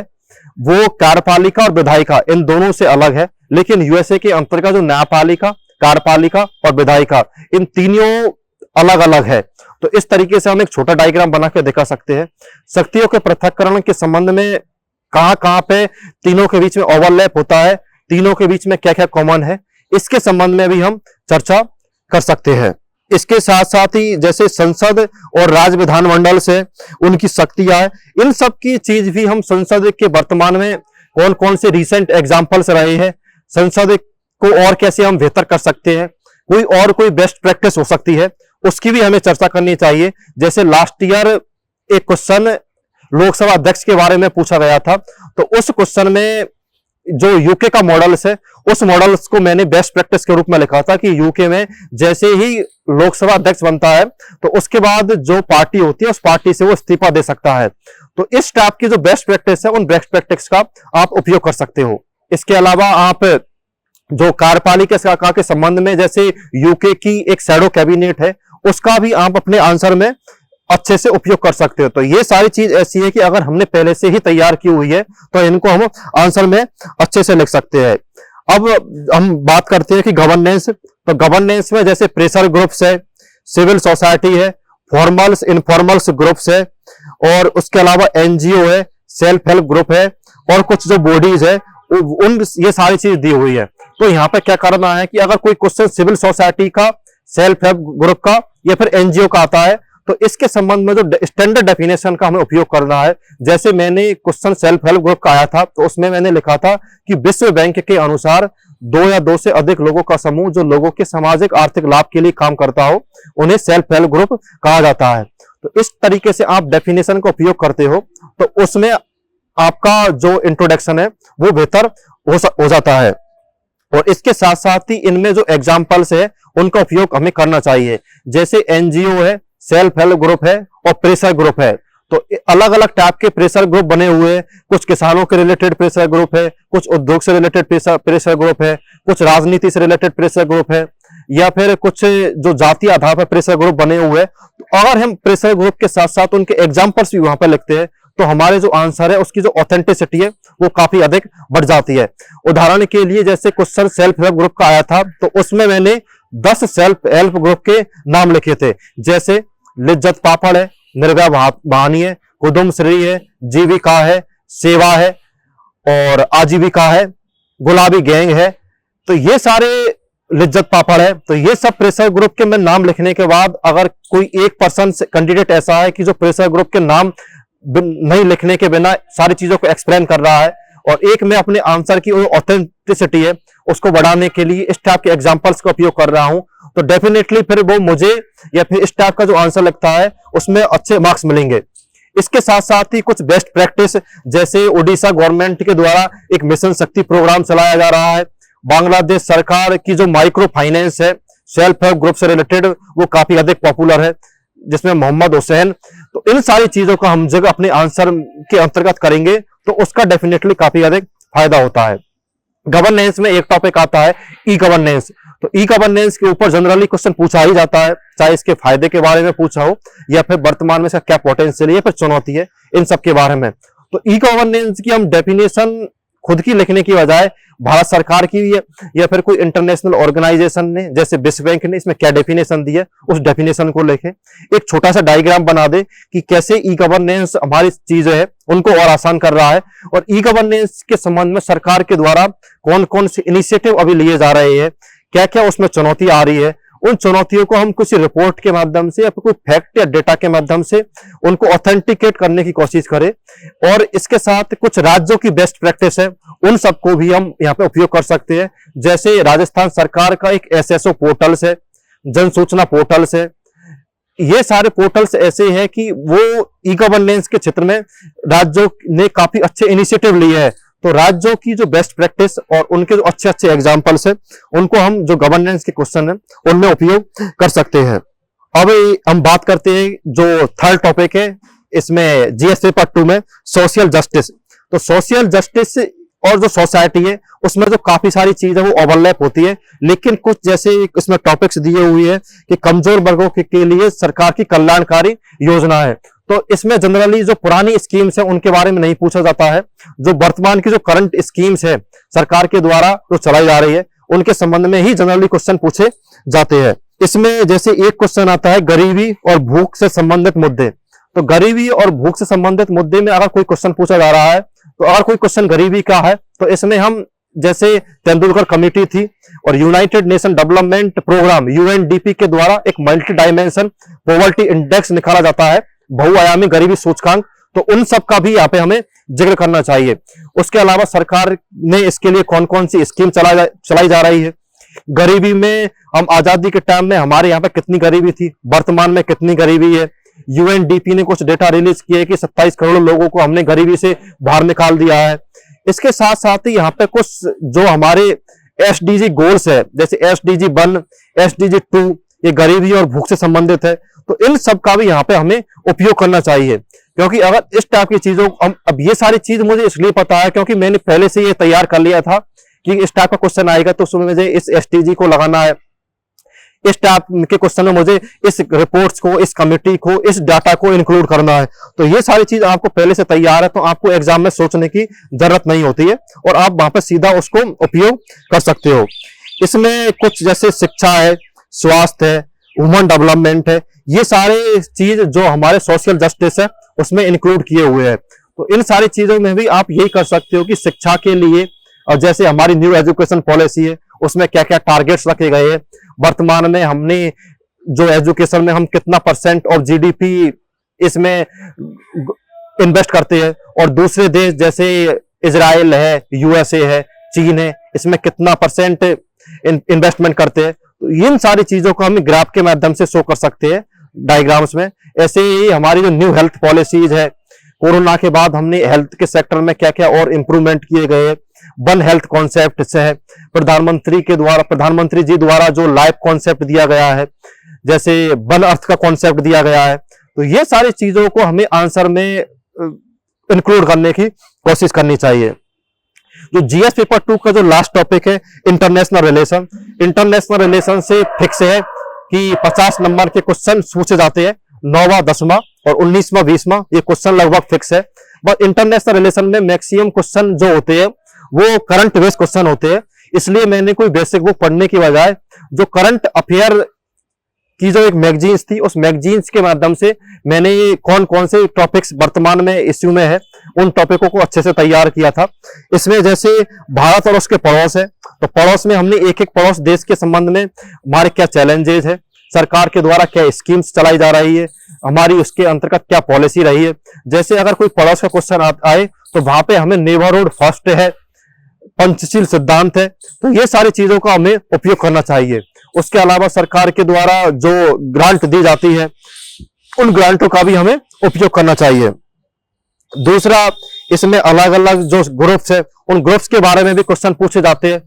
वो कार्यपालिका और विधायिका इन दोनों से अलग है, लेकिन यूएसए के अंतर्गत जो न्यायपालिका, कार्यपालिका और विधायिका इन तीनों अलग अलग है। तो इस तरीके से हम एक छोटा डायग्राम बना के दिखा सकते हैं। शक्तियों के पृथक्करण के संबंध में कहां पे तीनों के बीच में ओवरलैप होता है, तीनों के बीच में क्या क्या कॉमन है, इसके संबंध में भी हम चर्चा कर सकते हैं। इसके साथ साथ ही जैसे संसद और राज्य विधानमंडल से उनकी शक्तियां है, इन सब की चीज भी हम संसद के वर्तमान में कौन कौन से रिसेंट एग्जांपल्स रहे हैं, संसद को और कैसे हम बेहतर कर सकते हैं, कोई बेस्ट प्रैक्टिस हो सकती है, उसकी भी हमें चर्चा करनी चाहिए। जैसे लास्ट ईयर एक क्वेश्चन लोकसभा अध्यक्ष के बारे में पूछा गया था, तो उस क्वेश्चन में जो यूके का मॉडल्स है उस मॉडल्स को मैंने बेस्ट प्रैक्टिस के रूप में लिखा था कि यूके में जैसे ही लोकसभा अध्यक्ष बनता है तो उसके बाद जो पार्टी होती है उस पार्टी से वो इस्तीफा दे सकता है। तो इस टाइप की जो बेस्ट प्रैक्टिस है उन बेस्ट प्रैक्टिस का आप उपयोग कर सकते हो। इसके अलावा आप जो कार्यपालिका के संबंध में जैसे यूके की एक शैडो कैबिनेट है उसका भी आप अपने आंसर में अच्छे से उपयोग कर सकते हो। तो ये सारी चीज ऐसी है कि अगर हमने पहले से ही तैयार की हुई है तो इनको हम आंसर में अच्छे से लिख सकते हैं। अब हम बात करते हैं कि गवर्नेंस, तो गवर्नेंस में जैसे प्रेशर ग्रुप्स है, सिविल सोसाइटी है, फॉर्मल्स इनफॉर्मल्स ग्रुप्स है, और उसके अलावा एनजीओ है, सेल्फ हेल्प ग्रुप है, और कुछ जो बॉडीज है उन ये सारी चीज दी हुई है। तो यहाँ पे क्या करना है कि अगर कोई क्वेश्चन सिविल सोसाइटी का, सेल्फ हेल्प ग्रुप का या फिर एनजीओ का आता है तो इसके संबंध में जो स्टैंडर्ड डेफिनेशन का हमें उपयोग करना है। जैसे मैंने क्वेश्चन सेल्फ हेल्प ग्रुप का आया था तो उसमें मैंने लिखा था कि विश्व बैंक के अनुसार 2 या 2 से अधिक लोगों का समूह जो लोगों के सामाजिक आर्थिक लाभ के लिए काम करता हो उन्हें सेल्फ हेल्प ग्रुप कहा जाता है। तो इस तरीके से आप डेफिनेशन का उपयोग करते हो तो उसमें आपका जो इंट्रोडक्शन है वो बेहतर हो जाता है। और इसके साथ साथ ही इनमें जो एग्जाम्पल्स है उनका उपयोग हमें करना चाहिए। जैसे एनजीओ है, सेल्फ हेल्प ग्रुप है और प्रेशर ग्रुप है, तो अलग अलग टाइप के प्रेशर ग्रुप बने हुए हैं। कुछ किसानों के रिलेटेड प्रेशर ग्रुप है, कुछ उद्योग से रिलेटेड प्रेशर ग्रुप है, कुछ राजनीति से रिलेटेड प्रेशर ग्रुप है, या फिर कुछ जो जाति आधार पर प्रेशर ग्रुप बने हुए हैं। तो अगर हम प्रेशर ग्रुप के साथ साथ उनके एग्जाम्पल्स भी वहां पर लिखते हैं तो हमारे जो आंसर है उसकी जो ऑथेंटिसिटी है वो काफी अधिक बढ़ जाती है। उदाहरण के लिए जैसे क्वेश्चन सेल्फ हेल्प ग्रुप का आया था, तो उसमें मैंने 10 सेल्फ हेल्प ग्रुप के नाम लिखे थे, जैसे लिज्जत पापड़ है, निर्भया बहानी है, कुदुम श्री है, जीविका है, सेवा है और आजीविका है, गुलाबी गैंग है। तो ये सारे लिज्जत पापड़ है। तो ये सब प्रेशर ग्रुप के मैं नाम लिखने के बाद अगर कोई 1% कैंडिडेट ऐसा है कि जो प्रेशर ग्रुप के नाम नहीं लिखने के बिना सारी चीजों को एक्सप्लेन कर रहा है, और एक मैं अपने आंसर की ऑथेंटिसिटी है उसको बढ़ाने के लिए इस टाइप के एग्जांपल्स का उपयोग कर रहा हूं, तो डेफिनेटली फिर वो मुझे या फिर इस टाइप का जो आंसर लगता है उसमें अच्छे मार्क्स मिलेंगे। इसके साथ साथ ही कुछ बेस्ट प्रैक्टिस, जैसे उड़ीसा गवर्नमेंट के द्वारा एक मिशन शक्ति प्रोग्राम चलाया जा रहा है, बांग्लादेश सरकार की जो माइक्रो फाइनेंस है सेल्फ हेल्प ग्रुप से रिलेटेड वो काफी अधिक पॉपुलर है, जिसमें मोहम्मद हुसैन। तो इन सारी चीजों का हम जब अपने आंसर के अंतर्गत करेंगे तो उसका डेफिनेटली काफी अधिक फायदा होता है। गवर्नेंस में एक टॉपिक आता है ई गवर्नेंस। तो ई गवर्नेंस के ऊपर जनरली क्वेश्चन पूछा ही जाता है, चाहे इसके फायदे के बारे में पूछा हो या फिर वर्तमान में इसका क्या पोटेंशियल है या फिर चुनौती है, इन सब के बारे में। तो ई गवर्नेंस की हम डेफिनेशन खुद की लिखने की बजाय भारत सरकार की या फिर कोई इंटरनेशनल ऑर्गेनाइजेशन ने जैसे विश्व बैंक ने इसमें क्या डेफिनेशन दी है उस डेफिनेशन को लेके एक छोटा सा डायग्राम बना दे कि कैसे ई गवर्नेंस हमारी चीजें है उनको और आसान कर रहा है, और ई गवर्नेंस के संबंध में सरकार के द्वारा कौन कौन से इनिशिएटिव अभी लिए जा रहे हैं, क्या क्या उसमें चुनौती आ रही है, उन चुनौतियों को हम कुछ रिपोर्ट के माध्यम से या फिर कोई फैक्ट या डेटा के माध्यम से उनको ऑथेंटिकेट करने की कोशिश करें। और इसके साथ कुछ राज्यों की बेस्ट प्रैक्टिस है उन सबको भी हम यहाँ पे उपयोग कर सकते हैं। जैसे राजस्थान सरकार का एक एसएसओ पोर्टल्स है, जन सूचना पोर्टल्स है, ये सारे पोर्टल्स ऐसे हैं कि वो ई गवर्नेंस के क्षेत्र में राज्यों ने काफी अच्छे इनिशिएटिव लिए हैं। तो राज्यों की जो बेस्ट प्रैक्टिस और उनके जो अच्छे अच्छे एग्जांपल्स है उनको हम जो गवर्नेंस के क्वेश्चन है उनमें उपयोग कर सकते हैं। अब हम बात करते हैं जो थर्ड टॉपिक है इसमें जीएस पेपर 2 में सोशल जस्टिस। तो सोशल जस्टिस और जो सोसाइटी है उसमें जो काफी सारी चीजें वो ओवरलैप होती है, लेकिन कुछ जैसे इसमें टॉपिक्स दिए हुए हैं कि कमजोर वर्गों के लिए सरकार की कल्याणकारी योजना है। तो इसमें जनरली जो पुरानी स्कीम्स है उनके बारे में नहीं पूछा जाता है, जो वर्तमान की जो करंट स्कीम्स है सरकार के द्वारा जो चलाई जा रही है उनके संबंध में ही जनरली क्वेश्चन पूछे जाते हैं। इसमें जैसे एक क्वेश्चन आता है गरीबी और भूख से संबंधित मुद्दे। तो गरीबी और भूख से संबंधित मुद्दे में अगर कोई क्वेश्चन पूछा जा रहा है, तो अगर कोई क्वेश्चन गरीबी का है तो इसमें हम जैसे तेंदुलकर कमेटी थी और United Nation Development Programme UNDP के द्वारा एक मल्टी डायमेंशन पॉवर्टी इंडेक्स निकाला जाता है, बहुआयामी गरीबी सूचकांक, तो उन सब का भी यहाँ पे हमें जिक्र करना चाहिए। उसके अलावा सरकार ने इसके लिए कौन कौन सी स्कीम चलाई जा रही है, गरीबी में हम आजादी के टाइम में हमारे यहाँ पे कितनी गरीबी थी, वर्तमान में कितनी गरीबी है। यूएनडीपी ने कुछ डेटा रिलीज किए कि 27 करोड़ लोगों को हमने गरीबी से बाहर निकाल दिया है। इसके साथ साथ ही यहाँ पे कुछ जो हमारे एसडीजी गोल्स है जैसे एसडीजी 1, एसडीजी 2, ये गरीबी और भूख से संबंधित है, तो इन सब का भी यहाँ पे हमें उपयोग करना चाहिए। क्योंकि अगर इस टाइप की चीजों अब ये सारी चीज मुझे इसलिए पता है क्योंकि मैंने पहले से ये तैयार कर लिया था कि इस टाइप का क्वेश्चन आएगा तो उसमें मुझे इस एसडीजी को लगाना है, इस टाइप के क्वेश्चन में मुझे इस रिपोर्ट्स को, इस कमेटी को, इस डाटा को इंक्लूड करना है। तो ये सारी चीज आपको पहले से तैयार है, तो आपको एग्जाम में सोचने की जरूरत नहीं होती है और आप वहां पर सीधा उसको उपयोग कर सकते हो। इसमें कुछ जैसे शिक्षा है, स्वास्थ्य है, ह्यूमन डेवलपमेंट है, ये सारे चीज जो हमारे सोशल जस्टिस है उसमें इंक्लूड किए हुए हैं। तो इन सारी चीजों में भी आप यही कर सकते हो कि शिक्षा के लिए और जैसे हमारी न्यू एजुकेशन पॉलिसी है उसमें क्या क्या टारगेट्स रखे गए हैं, वर्तमान में हमने जो एजुकेशन में हम कितना % ऑफ जीडीपी इसमें इन्वेस्ट करते हैं, और दूसरे देश जैसे इजराइल है, यूएसए है, चीन है, इसमें कितना % इन्वेस्टमेंट करते हैं। तो इन सारी चीजों को हम ग्राफ के माध्यम से शो कर सकते हैं डायग्राम्स में। ऐसे ही हमारी जो न्यू हेल्थ पॉलिसीज है, कोरोना के बाद हमने हेल्थ के सेक्टर में क्या क्या और इंप्रूवमेंट किए गए, वन हेल्थ कॉन्सेप्ट से है, प्रधानमंत्री जी द्वारा जो लाइफ कॉन्सेप्ट दिया गया है, जैसे वन अर्थ का कॉन्सेप्ट दिया गया है। तो ये सारी चीजों को हमें आंसर में इंक्लूड करने की कोशिश करनी चाहिए। जो जीएस पेपर 2 का जो लास्ट टॉपिक है इंटरनेशनल रिलेशन, इंटरनेशनल रिलेशन से फिक्स है कि 50 नंबर के क्वेश्चन पूछे जाते हैं, 9वां 10वां और 19वां 20वां, ये क्वेश्चन लगभग फिक्स है। बट इंटरनेशनल रिलेशन में मैक्सिमम क्वेश्चन जो होते हैं वो करंट बेस्ड क्वेश्चन होते हैं, इसलिए मैंने कोई बेसिक बुक पढ़ने की बजाय जो करंट अफेयर की जो एक मैगजीन्स थी, उस मैगजीन्स के माध्यम से मैंने ये कौन कौन से टॉपिक्स वर्तमान में इश्यू में है उन टॉपिकों को अच्छे से तैयार किया था। इसमें जैसे भारत और उसके पड़ोस है, तो पड़ोस में हमने एक एक पड़ोस देश के संबंध में हमारे क्या चैलेंजेस है, सरकार के द्वारा क्या स्कीम्स चलाई जा रही है, हमारी उसके अंतर्गत क्या पॉलिसी रही है। जैसे अगर कोई पड़ोस का क्वेश्चन आए तो वहां पे हमें नेबरहुड फर्स्ट है, पंचशील सिद्धांत है, तो ये सारी चीजों का हमें उपयोग करना चाहिए। उसके अलावा सरकार के द्वारा जो ग्रांट दी जाती है उन ग्रांटों का भी हमें उपयोग करना चाहिए। दूसरा, इसमें अलग अलग जो ग्रुप्स है उन ग्रुप्स के बारे में भी क्वेश्चन पूछे जाते हैं,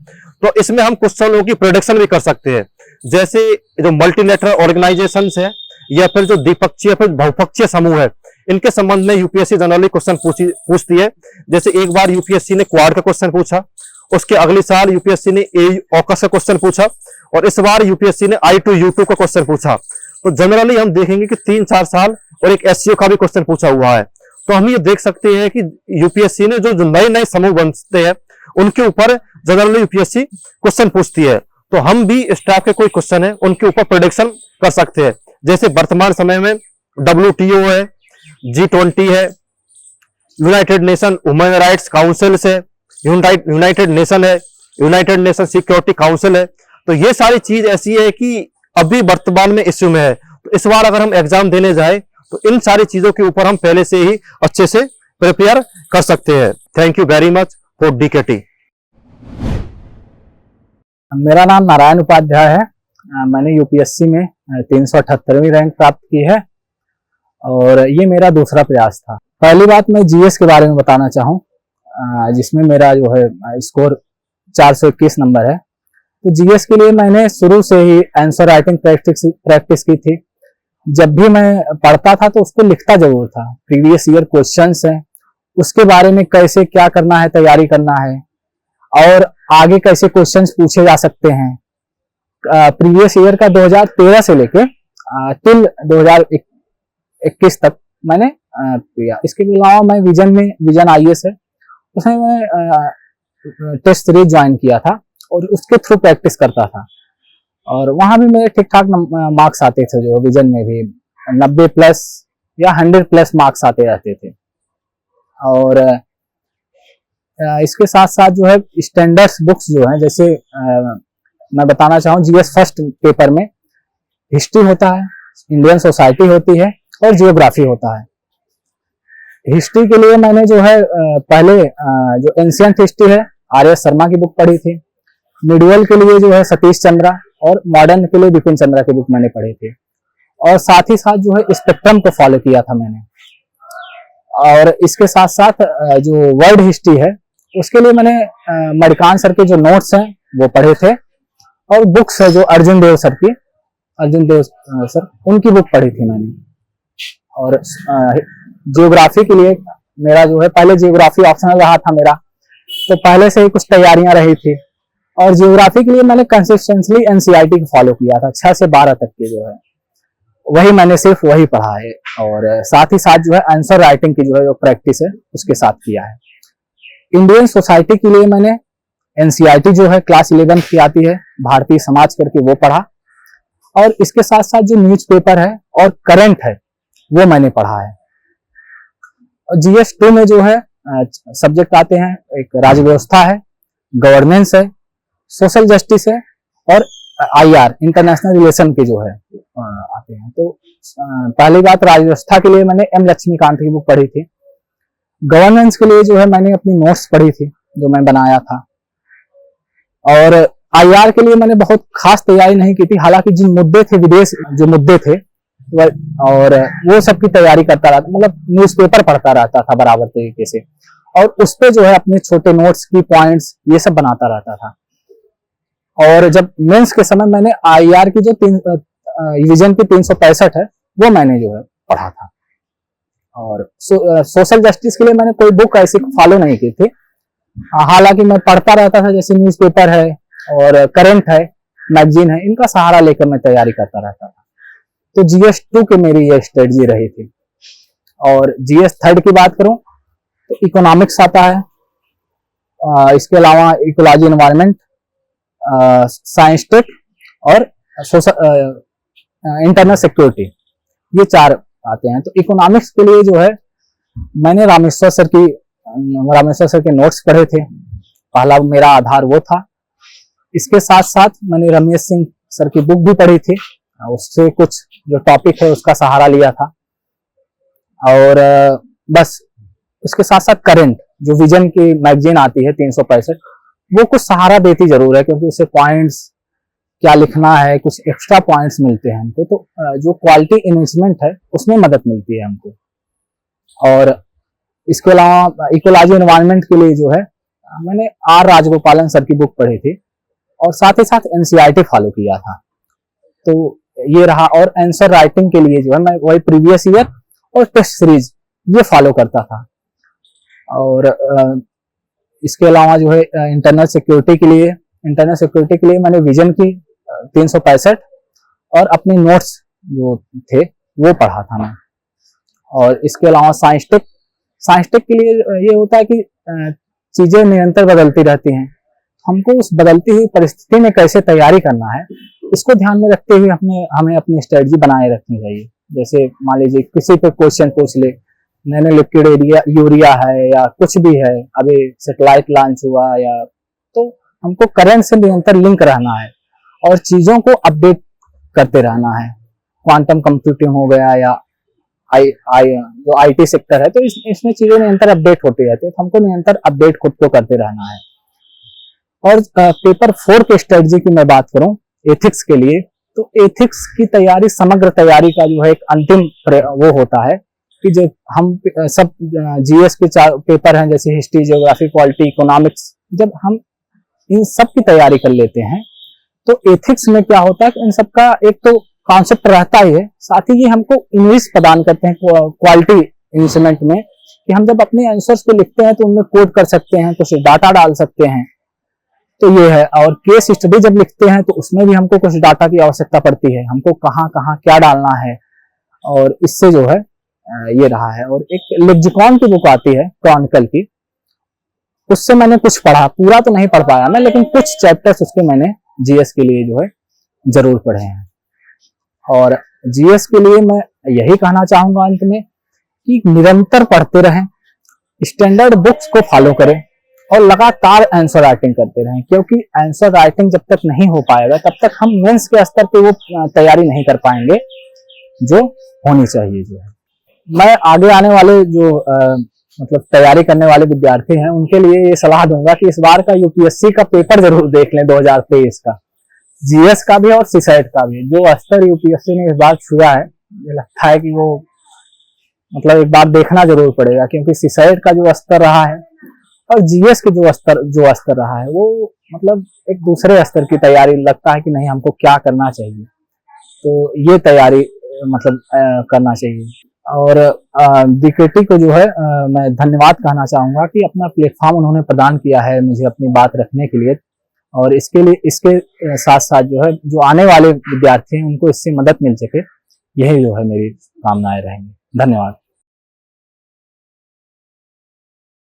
तो इसमें हम क्वेश्चनों की प्रेडिक्शन भी कर सकते हैं। जैसे जो मल्टीलेटरल ऑर्गेनाइजेशंस है या फिर जो द्विपक्षीय फिर बहुपक्षीय समूह है, इनके संबंध में यूपीएससी जनरली क्वेश्चन पूछती है। जैसे एक बार यूपीएससी ने क्वाड का क्वेश्चन पूछा, उसके अगले साल यूपीएससी ने ऑकस का क्वेश्चन पूछा, और इस बार यूपीएससी ने I2U2 का क्वेश्चन पूछा। तो जनरली हम देखेंगे कि 3-4 साल और एक एससीओ का भी क्वेश्चन पूछा हुआ है। तो हम ये देख सकते हैं कि यूपीएससी ने जो नए नए समूह बनते हैं उनके ऊपर जनरली यूपीएससी क्वेश्चन पूछती है। तो हम भी इस टाइप के कोई क्वेश्चन है उनके ऊपर प्रेडिक्शन कर सकते हैं। जैसे वर्तमान समय में WTO है, G20 है, United nation human rights council है, यूनाइटेड नेशन है, यूनाइटेड नेशन सिक्योरिटी काउंसिल है। तो ये सारी चीज ऐसी है कि अभी वर्तमान में इश्यू में है, तो इस बार अगर हम एग्जाम देने जाए तो इन सारी चीजों के ऊपर हम पहले से ही अच्छे से प्रिपेयर कर सकते हैं। Thank you very much for DKT। मेरा नाम नारायण उपाध्याय है। मैंने यूपीएससी में 378वीं रैंक प्राप्त की है और ये मेरा दूसरा प्रयास था। पहली बात मैं जीएस के बारे में बताना चाहूँ, जिसमें मेरा जो है स्कोर 421 नंबर है। तो जीएस के लिए मैंने शुरू से ही आंसर राइटिंग प्रैक्टिस की थी। जब भी मैं पढ़ता था तो उसको लिखता जरूर था। प्रीवियस ईयर क्वेश्चंस हैं, उसके बारे में कैसे क्या करना है, तैयारी करना है और आगे कैसे क्वेश्चंस पूछे जा सकते हैं। प्रीवियस ईयर का 2013 से लेके टिल 2021 तक मैंने किया। इसके अलावा मैं विजन IAS है, उसमें मैं टेस्ट सीरीज ज्वाइन किया था और उसके थ्रू प्रैक्टिस करता था और वहां भी मेरे ठीक ठाक मार्क्स आते थे। जो विजन में भी 90+ या 100+ मार्क्स आते रहते थे। और इसके साथ साथ जो है स्टैंडर्ड्स बुक्स जो है, जैसे मैं बताना चाहूँ जीएस फर्स्ट पेपर में हिस्ट्री होता है, इंडियन सोसाइटी होती है और जियोग्राफी होता है। हिस्ट्री के लिए मैंने जो है पहले जो एंशिएंट हिस्ट्री है RS शर्मा की बुक पढ़ी थी। मिडिवल के लिए जो है सतीश चंद्रा और मॉडर्न के लिए बिपिन चंद्रा की बुक मैंने पढ़ी थी। और साथ ही साथ जो है स्पेक्ट्रम को फॉलो किया था मैंने। और इसके साथ साथ जो वर्ल्ड हिस्ट्री है उसके लिए मैंने मणिकांत सर के जो नोट्स हैं वो पढ़े थे और बुक्स है जो अर्जुन देव सर उनकी बुक पढ़ी थी मैंने। और जियोग्राफी के लिए मेरा जो है पहले जियोग्राफी ऑप्शनल रहा था मेरा, तो पहले से ही कुछ तैयारियां रही थी। और जियोग्राफी के लिए मैंने कंसिस्टेंटली एनसीईआरटी को फॉलो किया था। 6 से 12 तक के जो है वही मैंने सिर्फ वही पढ़ा है। और साथ ही साथ जो है आंसर राइटिंग की जो है प्रैक्टिस है उसके साथ किया है। इंडियन सोसाइटी के लिए मैंने एनसीईआरटी जो है क्लास 11 की आती है, भारतीय समाज करके वो पढ़ा। और इसके साथ साथ जो न्यूज़पेपर है और करंट है वो मैंने पढ़ा है। और GS 2 में जो है सब्जेक्ट आते हैं, एक राज्य व्यवस्था है, गवर्नेंस है, सोशल जस्टिस है और IR इंटरनेशनल रिलेशन के जो है आते हैं। तो पहली बात राज्य व्यवस्था के लिए मैंने M लक्ष्मीकांत की बुक पढ़ी थी। गवर्नेंस के लिए जो है मैंने अपनी नोट्स पढ़ी थी जो मैं बनाया था। और IR के लिए मैंने बहुत खास तैयारी नहीं की थी, हालांकि जिन मुद्दे थे विदेश जो मुद्दे थे और वो सब की तैयारी करता रहता, मतलब न्यूज़पेपर पढ़ता रहता था बराबर तरीके से और उस पे जो है अपने छोटे नोट्स की पॉइंट्स ये सब बनाता रहता था। और जब मेंस के समय मैंने IR की जो विजन की 365 है वो मैंने जो है पढ़ा था। और सोशल जस्टिस के लिए मैंने कोई बुक ऐसी फॉलो नहीं की थी, हालांकि मैं पढ़ता रहता था। जैसे न्यूज़पेपर है और करंट है, मैगजीन है, इनका सहारा लेकर मैं तैयारी करता रहता था। तो GS 2 की मेरी ये स्ट्रेटजी रही थी। और GS 3 की बात करूं तो इकोनॉमिक्स आता है, इसके अलावा इकोलॉजी एनवायरनमेंट, साइंस टेक और इंटरनल सिक्योरिटी, ये 4 आते हैं। तो इकोनॉमिक्स के लिए जो है मैंने रामेश्वर सर के नोट्स पढ़े थे, पहला मेरा आधार वो था। इसके साथ साथ मैंने रमेश सिंह सर की बुक भी पढ़ी थी, उससे कुछ जो टॉपिक है उसका सहारा लिया था। और बस इसके साथ साथ करंट जो विजन की मैगजीन आती है 365, वो कुछ सहारा देती जरूर है, क्योंकि उससे पॉइंट्स क्या लिखना है, कुछ एक्स्ट्रा पॉइंट्स मिलते हैं हमको। तो जो क्वालिटी इन्वेस्टमेंट है उसमें मदद मिलती है हमको। और इसके अलावा इकोलॉजी एनवायरनमेंट के लिए जो है मैंने आर राजगोपालन सर की बुक पढ़ी थी, और साथ ही साथ एनसीईआरटी फॉलो किया था। तो ये रहा। और आंसर राइटिंग के लिए जो है मैं वही प्रीवियस ईयर और टेस्ट सीरीज ये फॉलो करता था। और इसके अलावा जो है इंटरनल सिक्योरिटी के लिए मैंने विजन की 365 और अपने नोट्स जो थे वो पढ़ा था मैं। और इसके अलावा साइंस टेक के लिए ये होता है कि चीजें निरंतर बदलती रहती हैं, हमको उस बदलती हुई परिस्थिति में कैसे तैयारी करना है इसको ध्यान में रखते हुए हमें अपनी स्ट्रेटजी बनाए रखनी चाहिए। जैसे मान लीजिए किसी पे क्वेश्चन पूछ ले, नैनो लिक्विड यूरिया है या कुछ भी है, अभी सैटेलाइट लॉन्च हुआ, या तो हमको करंट से निरंतर लिंक रहना है और चीजों को अपडेट करते रहना है। क्वांटम कंप्यूटिंग हो गया या जो आईटी सेक्टर है, तो इसमें चीजें निरंतर अपडेट होती रहती है, तो हमको निरंतर अपडेट खुद को करते रहना है। और पेपर 4 के स्ट्रेटजी की मैं बात करूं एथिक्स के लिए, तो एथिक्स की तैयारी, समग्र तैयारी का जो है एक अंतिम वो होता है कि जब हम सब जीएस के 4 पेपर हैं, जैसे हिस्ट्री, ज्योग्राफी, पॉलिटी, इकोनॉमिक्स, जब हम इन सब की तैयारी कर लेते हैं तो एथिक्स में क्या होता है कि इन सब का एक तो कॉन्सेप्ट रहता ही है, साथ ही ये हमको इंग्लिश प्रदान करते हैं क्वालिटी इंस्ट्रूमेंट में, कि हम जब अपने आंसर्स को लिखते हैं तो उनमें कोड कर सकते हैं, कुछ डाटा डाल सकते हैं। तो ये है। और केस स्टडी जब लिखते हैं तो उसमें भी हमको कुछ डाटा की आवश्यकता पड़ती है, हमको कहाँ कहाँ क्या डालना है, और इससे जो है ये रहा है। और एक लेक्सिकॉन की बुक आती है क्रॉनिकल की, उससे मैंने कुछ पढ़ा, पूरा तो नहीं पढ़ पाया मैं, लेकिन कुछ चैप्टर्स उसके मैंने जीएस के लिए जो है जरूर पढ़े हैं। और जीएस के लिए मैं यही कहना चाहूंगा अंत में कि निरंतर पढ़ते रहें, स्टैंडर्ड बुक्स को फॉलो करें और लगातार आंसर राइटिंग करते रहें, क्योंकि आंसर राइटिंग जब तक नहीं हो पाएगा तब तक हम मेंस के स्तर पे वो तैयारी नहीं कर पाएंगे जो होनी चाहिए। जो है मैं आगे आने वाले जो मतलब तैयारी करने वाले विद्यार्थी हैं उनके लिए ये सलाह दूंगा कि इस बार का यूपीएससी का पेपर जरूर देख लें, 2023 का, जीएस का भी और सीसैट का भी। जो स्तर यूपीएससी ने इस बार छुआ है, मुझे लगता है कि वो मतलब एक बार देखना जरूर पड़ेगा, क्योंकि सीसैट का जो स्तर रहा है और जीएस के जो स्तर रहा है वो मतलब एक दूसरे स्तर की तैयारी लगता है कि नहीं हमको क्या करना चाहिए, तो ये तैयारी मतलब करना चाहिए। और डीकेटी को जो है मैं धन्यवाद कहना चाहूंगा कि अपना प्लेटफॉर्म उन्होंने प्रदान किया है मुझे अपनी बात रखने के लिए, और इसके साथ साथ जो है जो आने वाले विद्यार्थी हैं उनको इससे मदद मिल सके, यही जो है मेरी कामनाएं रहेंगी। धन्यवाद।